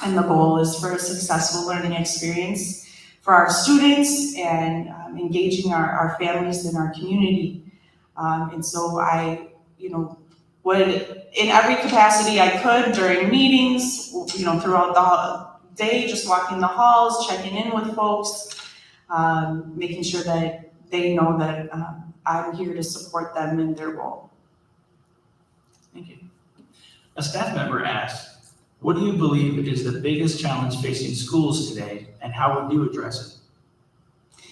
And the goal is for a successful learning experience for our students and engaging our families in our community. And so I, would, in every capacity I could during meetings, throughout the day, just walking the halls, checking in with folks, making sure that they know that I'm here to support them in their role. Thank you. A staff member asked, what do you believe is the biggest challenge facing schools today, and how would you address it?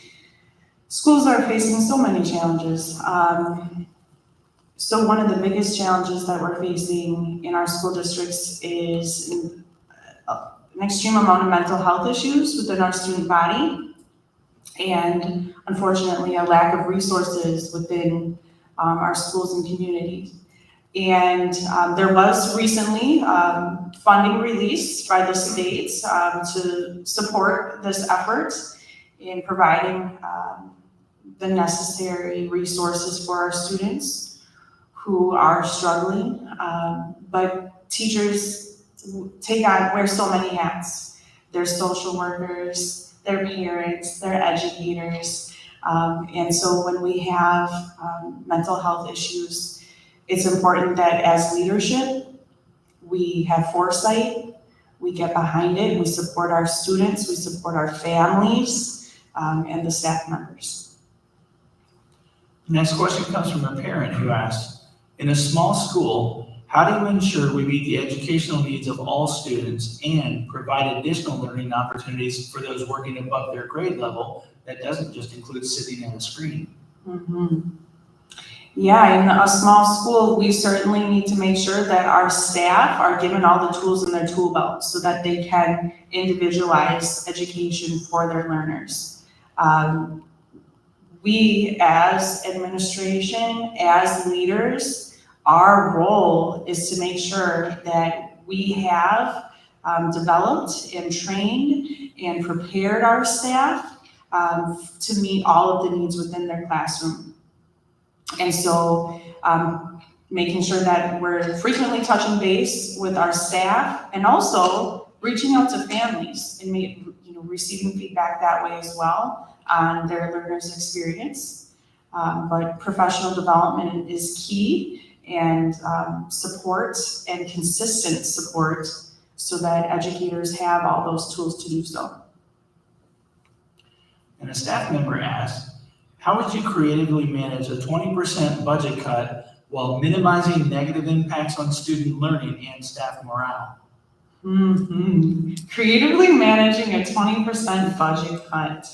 Schools are facing so many challenges. So one of the biggest challenges that we're facing in our school districts is an extreme amount of mental health issues within our student body, and unfortunately a lack of resources within our schools and communities. And there was recently funding released by the state to support this effort in providing the necessary resources for our students who are struggling, but teachers wear so many hats. They're social workers, they're parents, they're educators, and so when we have mental health issues, it's important that as leadership, we have foresight, we get behind it, we support our students, we support our families, and the staff members. The next question comes from a parent who asks, in a small school, how do you ensure we meet the educational needs of all students and provide additional learning opportunities for those working above their grade level that doesn't just include sitting on a screen? Yeah, in a small school, we certainly need to make sure that our staff are given all the tools in their tool belt so that they can individualize education for their learners. We as administration, as leaders, our role is to make sure that we have developed and trained and prepared our staff to meet all of the needs within their classroom. And so making sure that we're frequently touching base with our staff and also reaching out to families and receiving feedback that way as well on their learners' experience. But professional development is key, and support and consistent support so that educators have all those tools to do so. And a staff member asks, how would you creatively manage a 20% budget cut while minimizing negative impacts on student learning and staff morale? Creatively managing a 20% budget cut.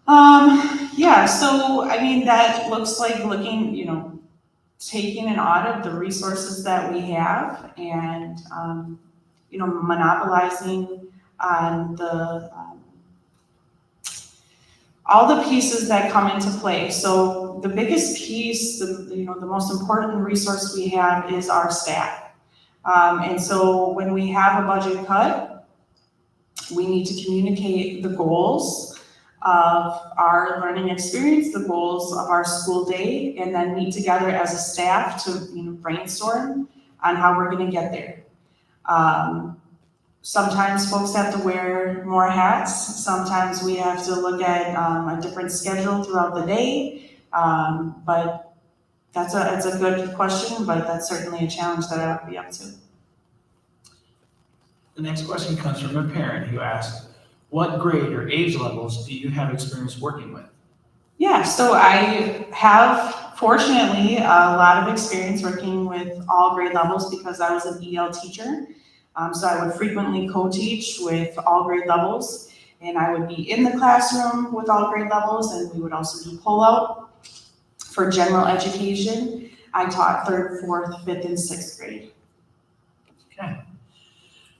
Yeah, so I mean, that looks like taking an audit of the resources that we have and, monopolizing on all the pieces that come into play. So the biggest piece, the most important resource we have is our staff. And so when we have a budget cut, we need to communicate the goals of our learning experience, the goals of our school day, and then meet together as a staff to brainstorm on how we're going to get there. Sometimes folks have to wear more hats. Sometimes we have to look at a different schedule throughout the day. But it's a good question, but that's certainly a challenge that I would be up to. The next question comes from a parent who asks, what grade or age levels do you have experience working with? Yeah, so I have, fortunately, a lot of experience working with all grade levels because I was an EL teacher. So I would frequently co-teach with all grade levels, and I would be in the classroom with all grade levels, and we would also do pull-out. For general education, I taught 3rd, 4th, 5th, and 6th grade. Okay.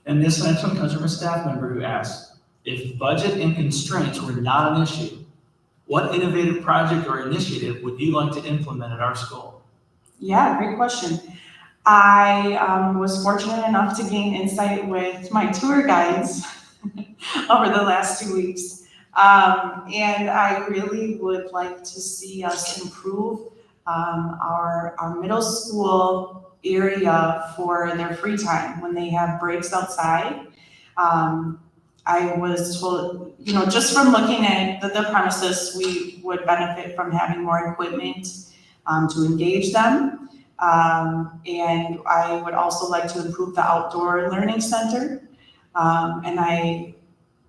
And this next one comes from a staff member who asks, if budget and constraints were not an issue, what innovative project or initiative would you like to implement at our school? Yeah, great question. I was fortunate enough to gain insight with my tour guides over the last 2 weeks. And I really would like to see us improve our middle school area for their free time when they have breaks outside. I was told, just from looking at the premises, we would benefit from having more equipment to engage them. And I would also like to improve the outdoor learning center. And I,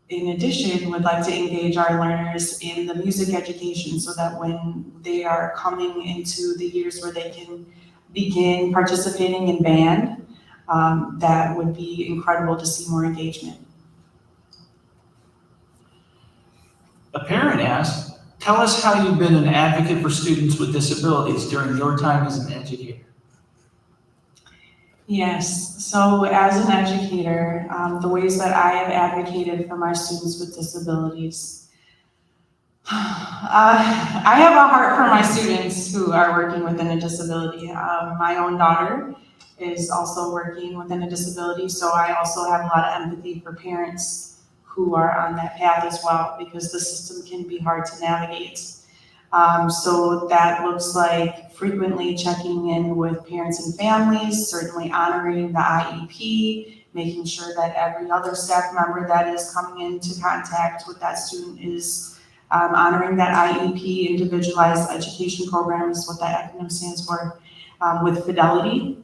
in addition, would like to engage our learners in the music education so that when they are coming into the years where they can begin participating in band, that would be incredible to see more engagement. A parent asks, tell us how you've been an advocate for students with disabilities during your time as an educator. Yes, so as an educator, the ways that I have advocated for my students with disabilities. I have a heart for my students who are working within a disability. My own daughter is also working within a disability, so I also have a lot of empathy for parents who are on that path as well, because the system can be hard to navigate. So that looks like frequently checking in with parents and families, certainly honoring the IEP, making sure that every other staff member that is coming into contact with that student is honoring that IEP, Individualized Education Program is what that acronym stands for, with fidelity.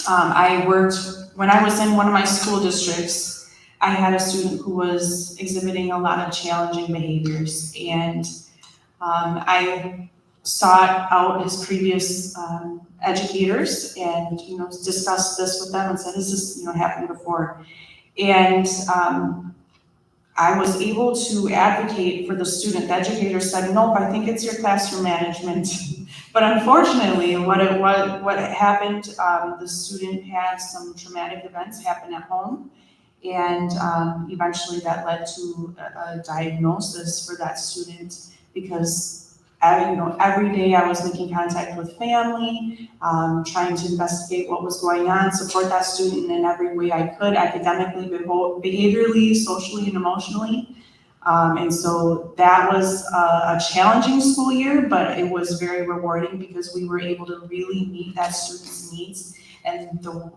I worked, when I was in one of my school districts, I had a student who was exhibiting a lot of challenging behaviors, and I sought out his previous educators and, discussed this with them and said, "Has this, happened before?" And I was able to advocate for the student. The educator said, "Nope, I think it's your classroom management." But unfortunately, what happened, the student had some traumatic events happen at home, and eventually that led to a diagnosis for that student, because every day I was making contact with family, trying to investigate what was going on, support that student in every way I could, academically, behaviorally, socially, and emotionally. And so that was a challenging school year, but it was very rewarding because we were able to really meet that student's needs. And the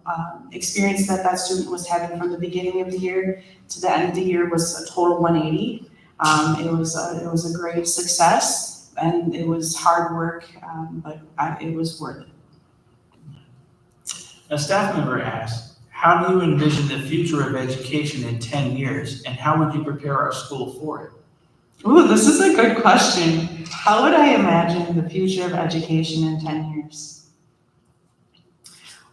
experience that student was having from the beginning of the year to the end of the year was a total 180. It was a great success, and it was hard work, but it was worth it. A staff member asked, how do you envision the future of education in 10 years, and how would you prepare our school for it? Ooh, this is a good question. How would I imagine the future of education in 10 years?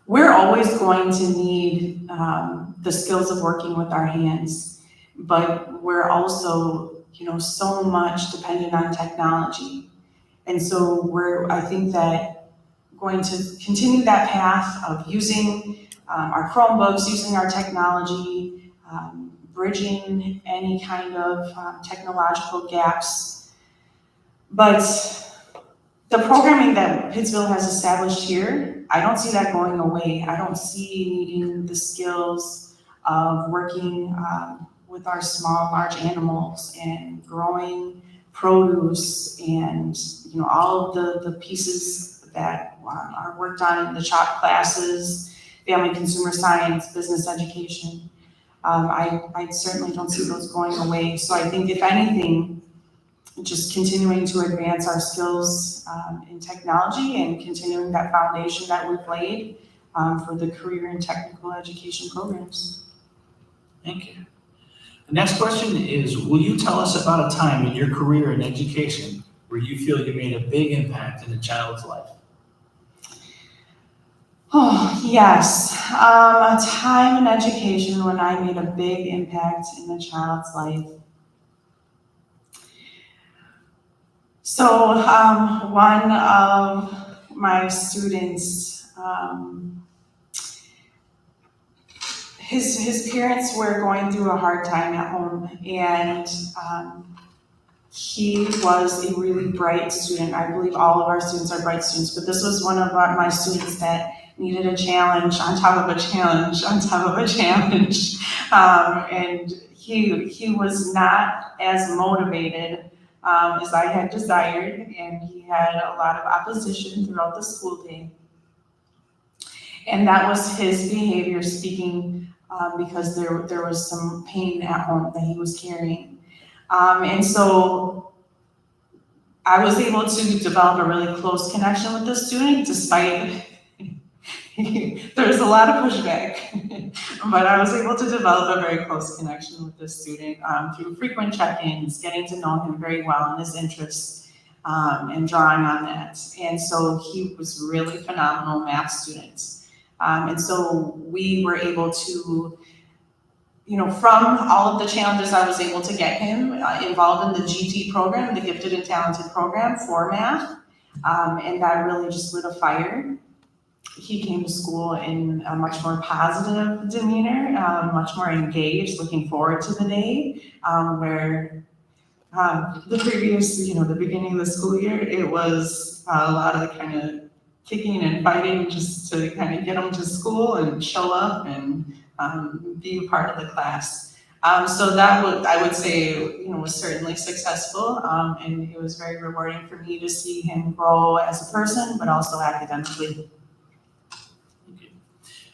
We're always going to need the skills of working with our hands, but we're also, so much dependent on technology. And so I think that going to continue that path of using our Chromebooks, using our technology, bridging any kind of technological gaps. But the programming that Pittsville has established here, I don't see that going away. I don't see needing the skills of working with our small, large animals and growing produce and, all of the pieces that are worked on in the CHOP classes, family consumer science, business education. I certainly don't see those going away. So I think if anything, just continuing to advance our skills in technology and continuing that foundation that we've laid for the career and technical education programs. Thank you. The next question is, will you tell us about a time in your career in education where you feel you made a big impact in a child's life? Oh, yes. A time in education when I made a big impact in a child's life. So one of my students, his parents were going through a hard time at home, and he was a really bright student. I believe all of our students are bright students, but this was one of my students that needed a challenge on top of a challenge on top of a challenge. And he was not as motivated as I had desired, and he had a lot of opposition throughout the school day. And that was his behavior speaking because there was some pain at home that he was carrying. And so I was able to develop a really close connection with the student despite there was a lot of pushback, but I was able to develop a very close connection with this student through frequent check-ins, getting to know him very well and his interests, and drawing on that. And so he was really phenomenal math student. And so we were able to, from all of the challenges, I was able to get him involved in the GT program, the Gifted and Talented program for math, and that really just lit a fire. He came to school in a much more positive demeanor, much more engaged, looking forward to the day, where the previous, the beginning of the school year, it was a lot of kind of kicking and fighting just to kind of get him to school and show up and be a part of the class. So that I would say, was certainly successful, and it was very rewarding for me to see him grow as a person, but also academically. Thank you.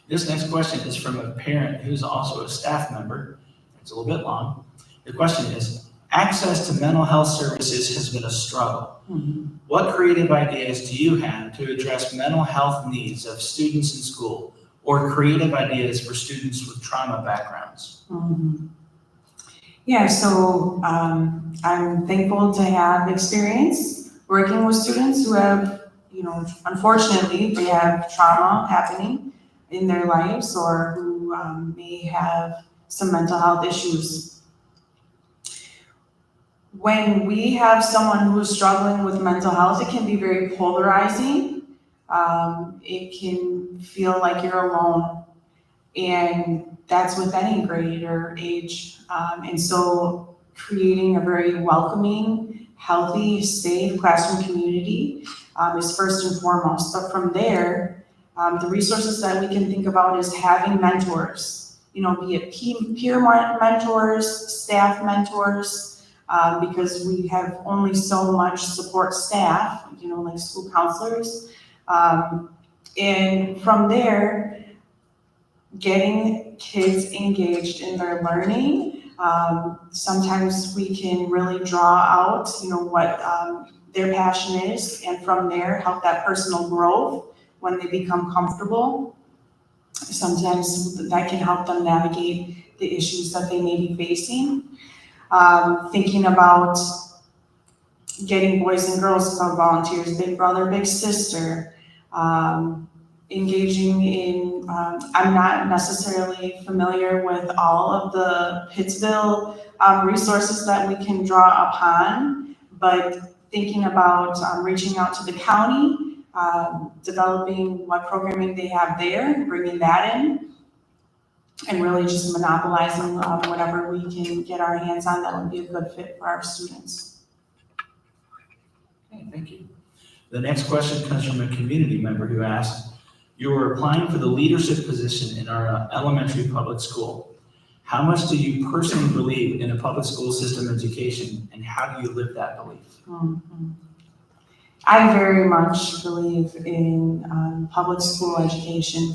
This next question is from a parent who's also a staff member. It's a little bit long. The question is, access to mental health services has been a struggle. Mm-hmm. What creative ideas do you have to address mental health needs of students in school, or creative ideas for students with trauma backgrounds? Mm-hmm. Yeah, so I'm thankful to have experience working with students who have, unfortunately, they have trauma happening in their lives, or who may have some mental health issues. When we have someone who's struggling with mental health, it can be very polarizing. It can feel like you're alone, and that's with any grade or age. And so creating a very welcoming, healthy, safe classroom community is first and foremost. But from there, the resources that we can think about is having mentors, be it peer mentors, staff mentors, because we have only so much support staff, like school counselors. And from there, getting kids engaged in their learning. Sometimes we can really draw out, what their passion is, and from there help that personal growth when they become comfortable. Sometimes that can help them navigate the issues that they may be facing. Thinking about getting Boys and Girls Club volunteers, Big Brother, Big Sister, engaging in, I'm not necessarily familiar with all of the Pittsville resources that we can draw upon, but thinking about reaching out to the county, developing what programming they have there, bringing that in, and really just monopolizing whatever we can get our hands on that would be a good fit for our students. Okay, thank you. The next question comes from a community member who asked, you are applying for the leadership position in our elementary public school. How much do you personally believe in a public school system education, and how do you live that belief? Mm-hmm. I very much believe in public school education.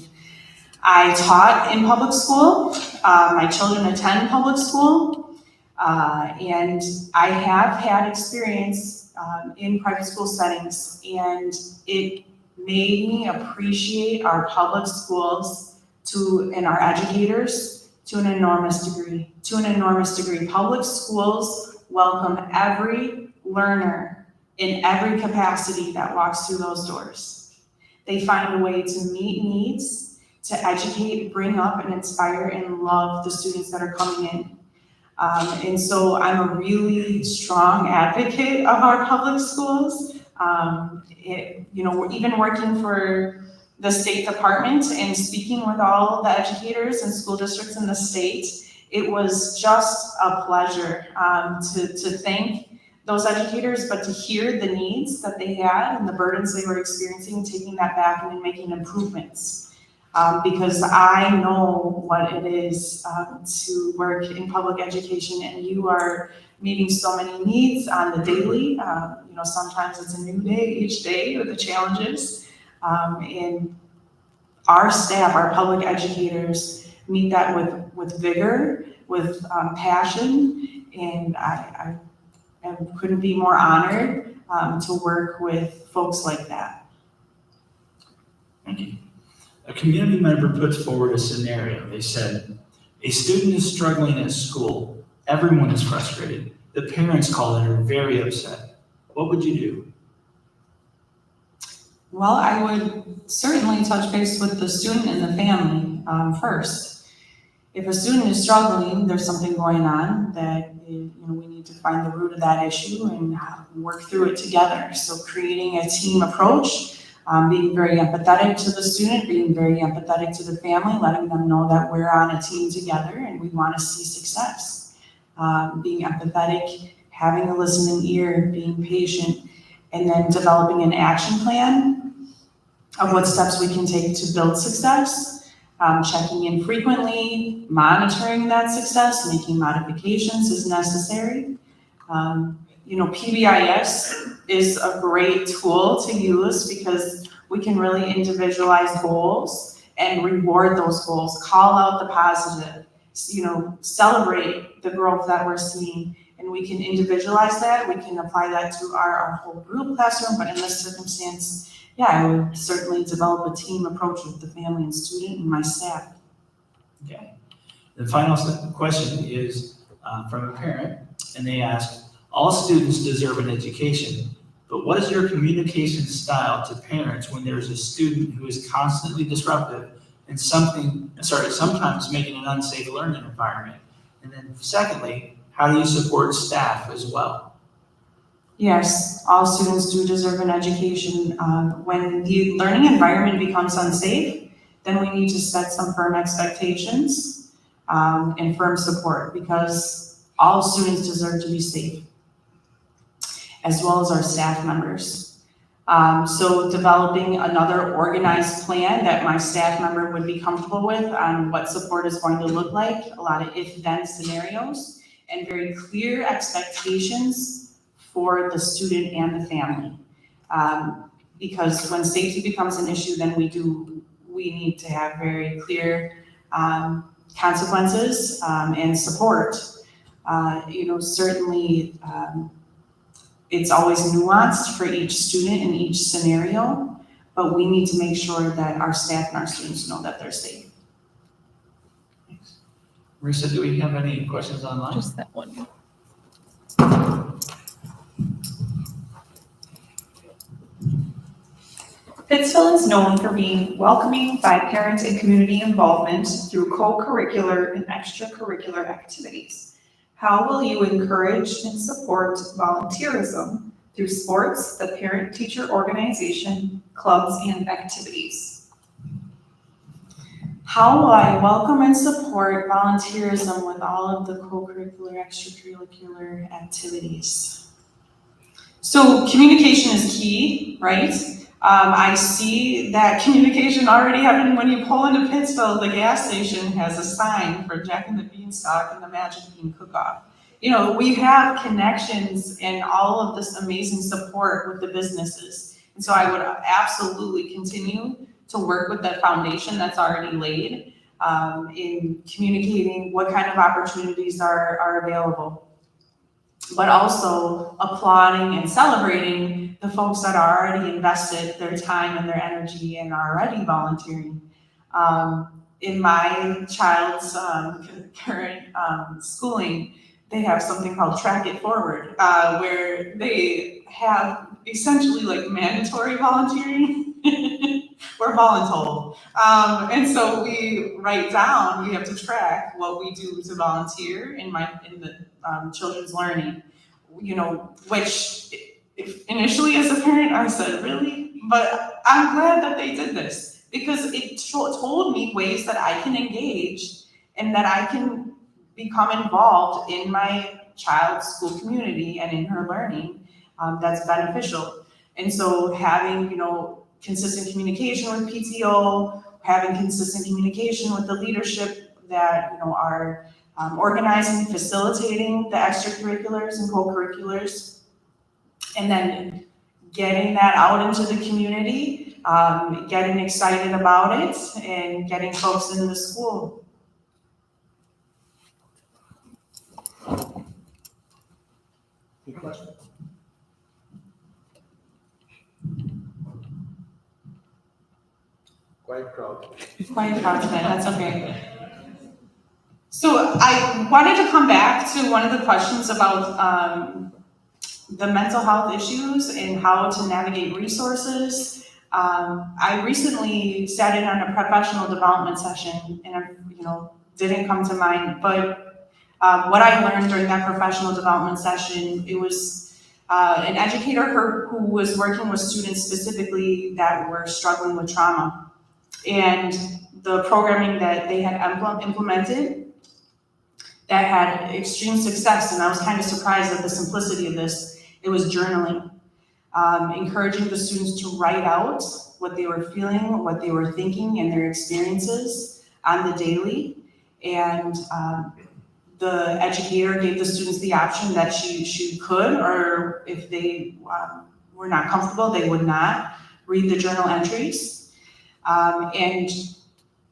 I taught in public school. My children attend public school, and I have had experience in private school settings, and it made me appreciate our public schools and our educators to an enormous degree. Public schools welcome every learner in every capacity that walks through those doors. They find a way to meet needs, to educate, bring up, and inspire and love the students that are coming in. And so I'm a really strong advocate of our public schools. We're even working for the state department and speaking with all the educators and school districts in the state. It was just a pleasure to thank those educators, but to hear the needs that they had and the burdens they were experiencing, taking that back and then making improvements. Because I know what it is to work in public education, and you are meeting so many needs on the daily. Sometimes it's a new day each day with the challenges. And our staff, our public educators, meet that with vigor, with passion, and I couldn't be more honored to work with folks like that. Thank you. A community member puts forward a scenario. They said, a student is struggling at school. Everyone is frustrated. The parents call and are very upset. What would you do? Well, I would certainly touch base with the student and the family first. If a student is struggling, there's something going on that we need to find the root of that issue and work through it together. So creating a team approach, being very empathetic to the student, being very empathetic to the family, letting them know that we're on a team together and we want to see success. Being empathetic, having a listening ear, being patient, and then developing an action plan of what steps we can take to build success. checking in frequently, monitoring that success, making modifications as necessary. PBIS is a great tool to use because we can really individualize goals and reward those goals, call out the positive, celebrate the growth that we're seeing, and we can individualize that. We can apply that to our whole group classroom, but in this circumstance, I would certainly develop a team approach with the family and student and my staff. Okay. The final question is from a parent, and they ask, all students deserve an education, but what is your communication style to parents when there's a student who is constantly disruptive and sometimes making an unsafe learning environment? And then secondly, how do you support staff as well? Yes, all students do deserve an education. When the learning environment becomes unsafe, then we need to set some firm expectations and firm support, because all students deserve to be safe, as well as our staff members. So developing another organized plan that my staff member would be comfortable with on what support is going to look like, a lot of if-then scenarios, and very clear expectations for the student and the family. Because when safety becomes an issue, then we need to have very clear consequences and support. Certainly, it's always nuanced for each student in each scenario, but we need to make sure that our staff and our students know that they're safe. Thanks. Marisa, do we have any questions online? Just that one. Pittsville is known for being welcoming by parent and community involvement through co-curricular and extracurricular activities. How will you encourage and support volunteerism through sports, the parent-teacher organization, clubs, and activities? How will I welcome and support volunteerism with all of the co-curricular, extracurricular activities? So communication is key, right? I see that communication already happening when you pull into Pittsville. The gas station has a sign for Jack and the Beanstalk and the Magic Bean Cook-Off. We have connections and all of this amazing support with the businesses. And so I would absolutely continue to work with that foundation that's already laid in communicating what kind of opportunities are available, but also applauding and celebrating the folks that are already invested their time and their energy and are already volunteering. In my child's current schooling, they have something called Track It Forward, where they have essentially like mandatory volunteering. We're voluntold. And so we write down, we have to track what we do to volunteer in the children's learning, which initially as a parent, I said, really? But I'm glad that they did this, because it told me ways that I can engage and that I can become involved in my child's school community and in her learning that's beneficial. And so having, consistent communication with PTO, having consistent communication with the leadership that, are organizing, facilitating the extracurriculars and co-curriculars, and then getting that out into the community, getting excited about it, and getting folks into the school. Any questions? Quiet crowd. Quiet crowd tonight, that's okay. So I wanted to come back to one of the questions about the mental health issues and how to navigate resources. I recently sat in on a professional development session, and didn't come to mind, but what I learned during that professional development session, it was an educator who was working with students specifically that were struggling with trauma. And the programming that they had implemented that had extreme success, and I was kind of surprised at the simplicity of this. It was journaling, encouraging the students to write out what they were feeling, what they were thinking, and their experiences, on the daily. And the educator gave the students the option that she could, or if they were not comfortable, they would not read the journal entries. And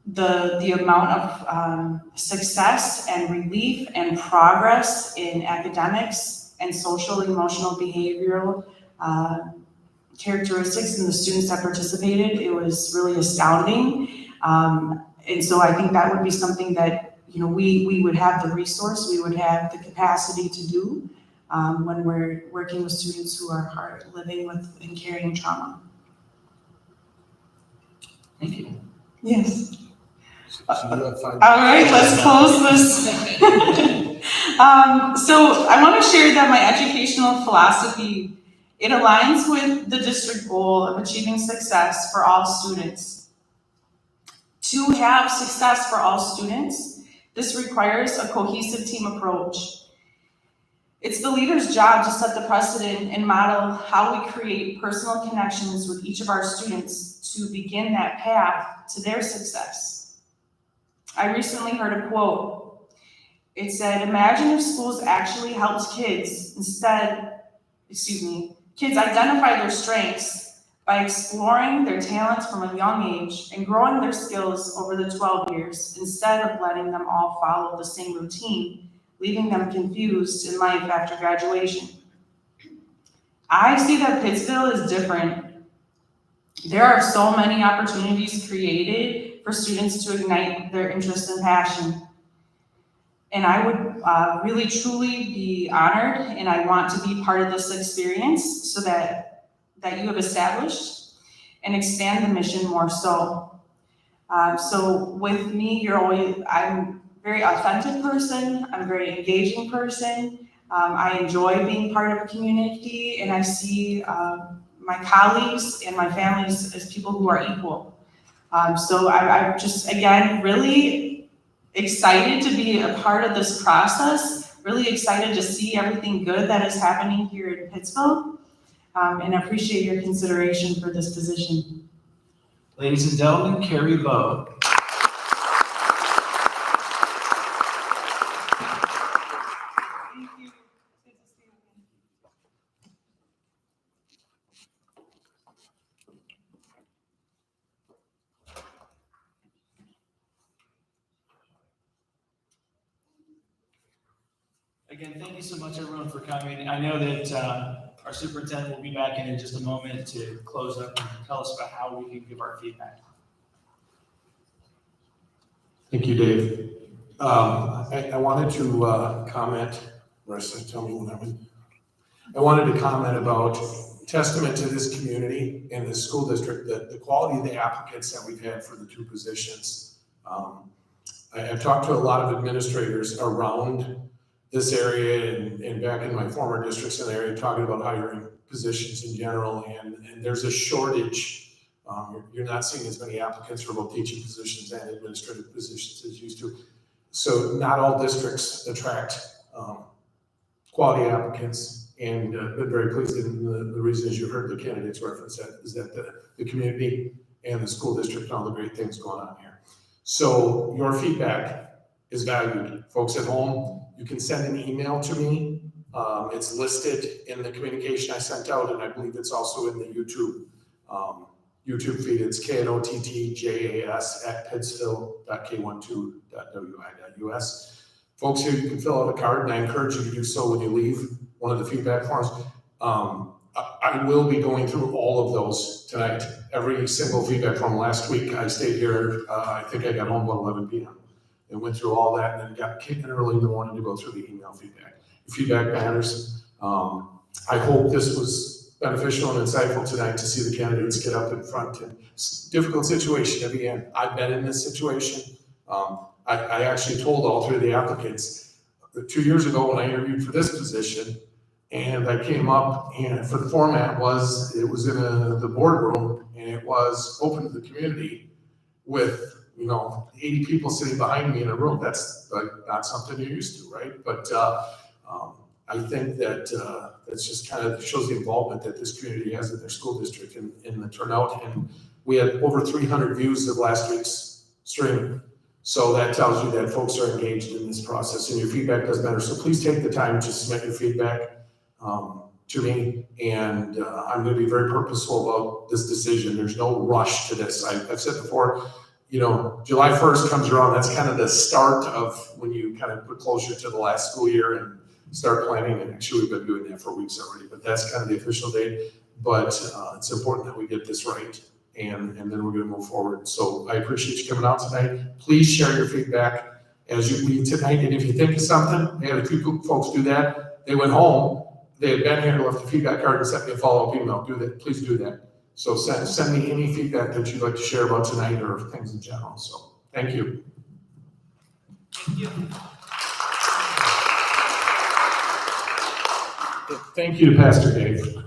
the amount of success and relief and progress in academics and social, emotional, behavioral characteristics in the students that participated, it was really astounding. And so I think that would be something that, you know, we would have the resource, we would have the capacity to do when we're working with students who are living with and carrying trauma. Thank you. Yes. So you have 5 All right, let's close this. So I want to share that my educational philosophy, it aligns with the district goal of achieving success for all students. To have success for all students, this requires a cohesive team approach. It's the leader's job to set the precedent and model how we create personal connections with each of our students to begin that path to their success. I recently heard a quote. It said, imagine if schools actually helped kids identify their strengths by exploring their talents from a young age and growing their skills over the 12 years instead of letting them all follow the same routine, leaving them confused in life after graduation. I see that Pittsville is different. There are so many opportunities created for students to ignite their interest and passion. And I would really, truly be honored, and I want to be part of this experience so that you have established and expand the mission more so. So with me, I'm a very authentic person, I'm a very engaging person. I enjoy being part of a community, and I see my colleagues and my families as people who are equal. So I'm just, again, really excited to be a part of this process, really excited to see everything good that is happening here in Pittsville, and I appreciate your consideration for this position. Ladies and gentlemen, Carrie Bo. Thank you. Again, thank you so much, everyone, for coming. I know that our superintendent will be back in just a moment to close up and tell us about how we can give our feedback. Thank you, Dave. I wanted to comment, Marissa, tell me when I wanted to comment about testament to this community and this school district, the quality of the applicants that we've had for the 2 positions. I've talked to a lot of administrators around this area and back in my former districts in the area, talking about hiring positions in general, and there's a shortage. You're not seeing as many applicants for both teaching positions and administrative positions as used to. So not all districts attract quality applicants, and been very pleased. And the reason, as you heard the candidates reference that, is that the community and the school district and all the great things going on here. So your feedback is valued. Folks at home, you can send an email to me. It's listed in the communication I sent out, and I believe it's also in the YouTube feed. It's KNOTTJAS@pittsville.k12.wi.us. Folks here, you can fill out a card, and I encourage you to do so when you leave one of the feedback forms. I will be going through all of those tonight. Every single feedback form. Last week, I stayed here, I think I got home about 11 p.m. and went through all that, and then got kicked in early in the morning to go through the email feedback. Feedback matters. I hope this was beneficial and insightful tonight to see the candidates get up in front. And it's a difficult situation at the end. I've been in this situation. I actually told all 3 of the applicants 2 years ago when I interviewed for this position, and I came up, and for the format it was in the boardroom, and it was open to the community with 80 people sitting behind me in a room. That's not something you're used to, right? But I think that that's just kind of shows the involvement that this community has in their school district and the turnout. And we had over 300 views of last week's stream. So that tells you that folks are engaged in this process and your feedback does matter. So please take the time to submit your feedback to me. And I'm going to be very purposeful about this decision. There's no rush to this. I've said before, July 1st comes around. That's kind of the start of when you kind of put closer to the last school year and start planning. And actually, we've been doing that for weeks already, but that's kind of the official date. But it's important that we get this right. And then we're going to move forward. So I appreciate you coming out tonight. Please share your feedback as you leave tonight. And if you think of something, we had a few folks do that. They went home, they had been here, left a feedback card and sent me a follow-up email. Do that. Please do that. So send me any feedback that you'd like to share about tonight or things in general. So thank you. Thank you. Thank you to Pastor Dave.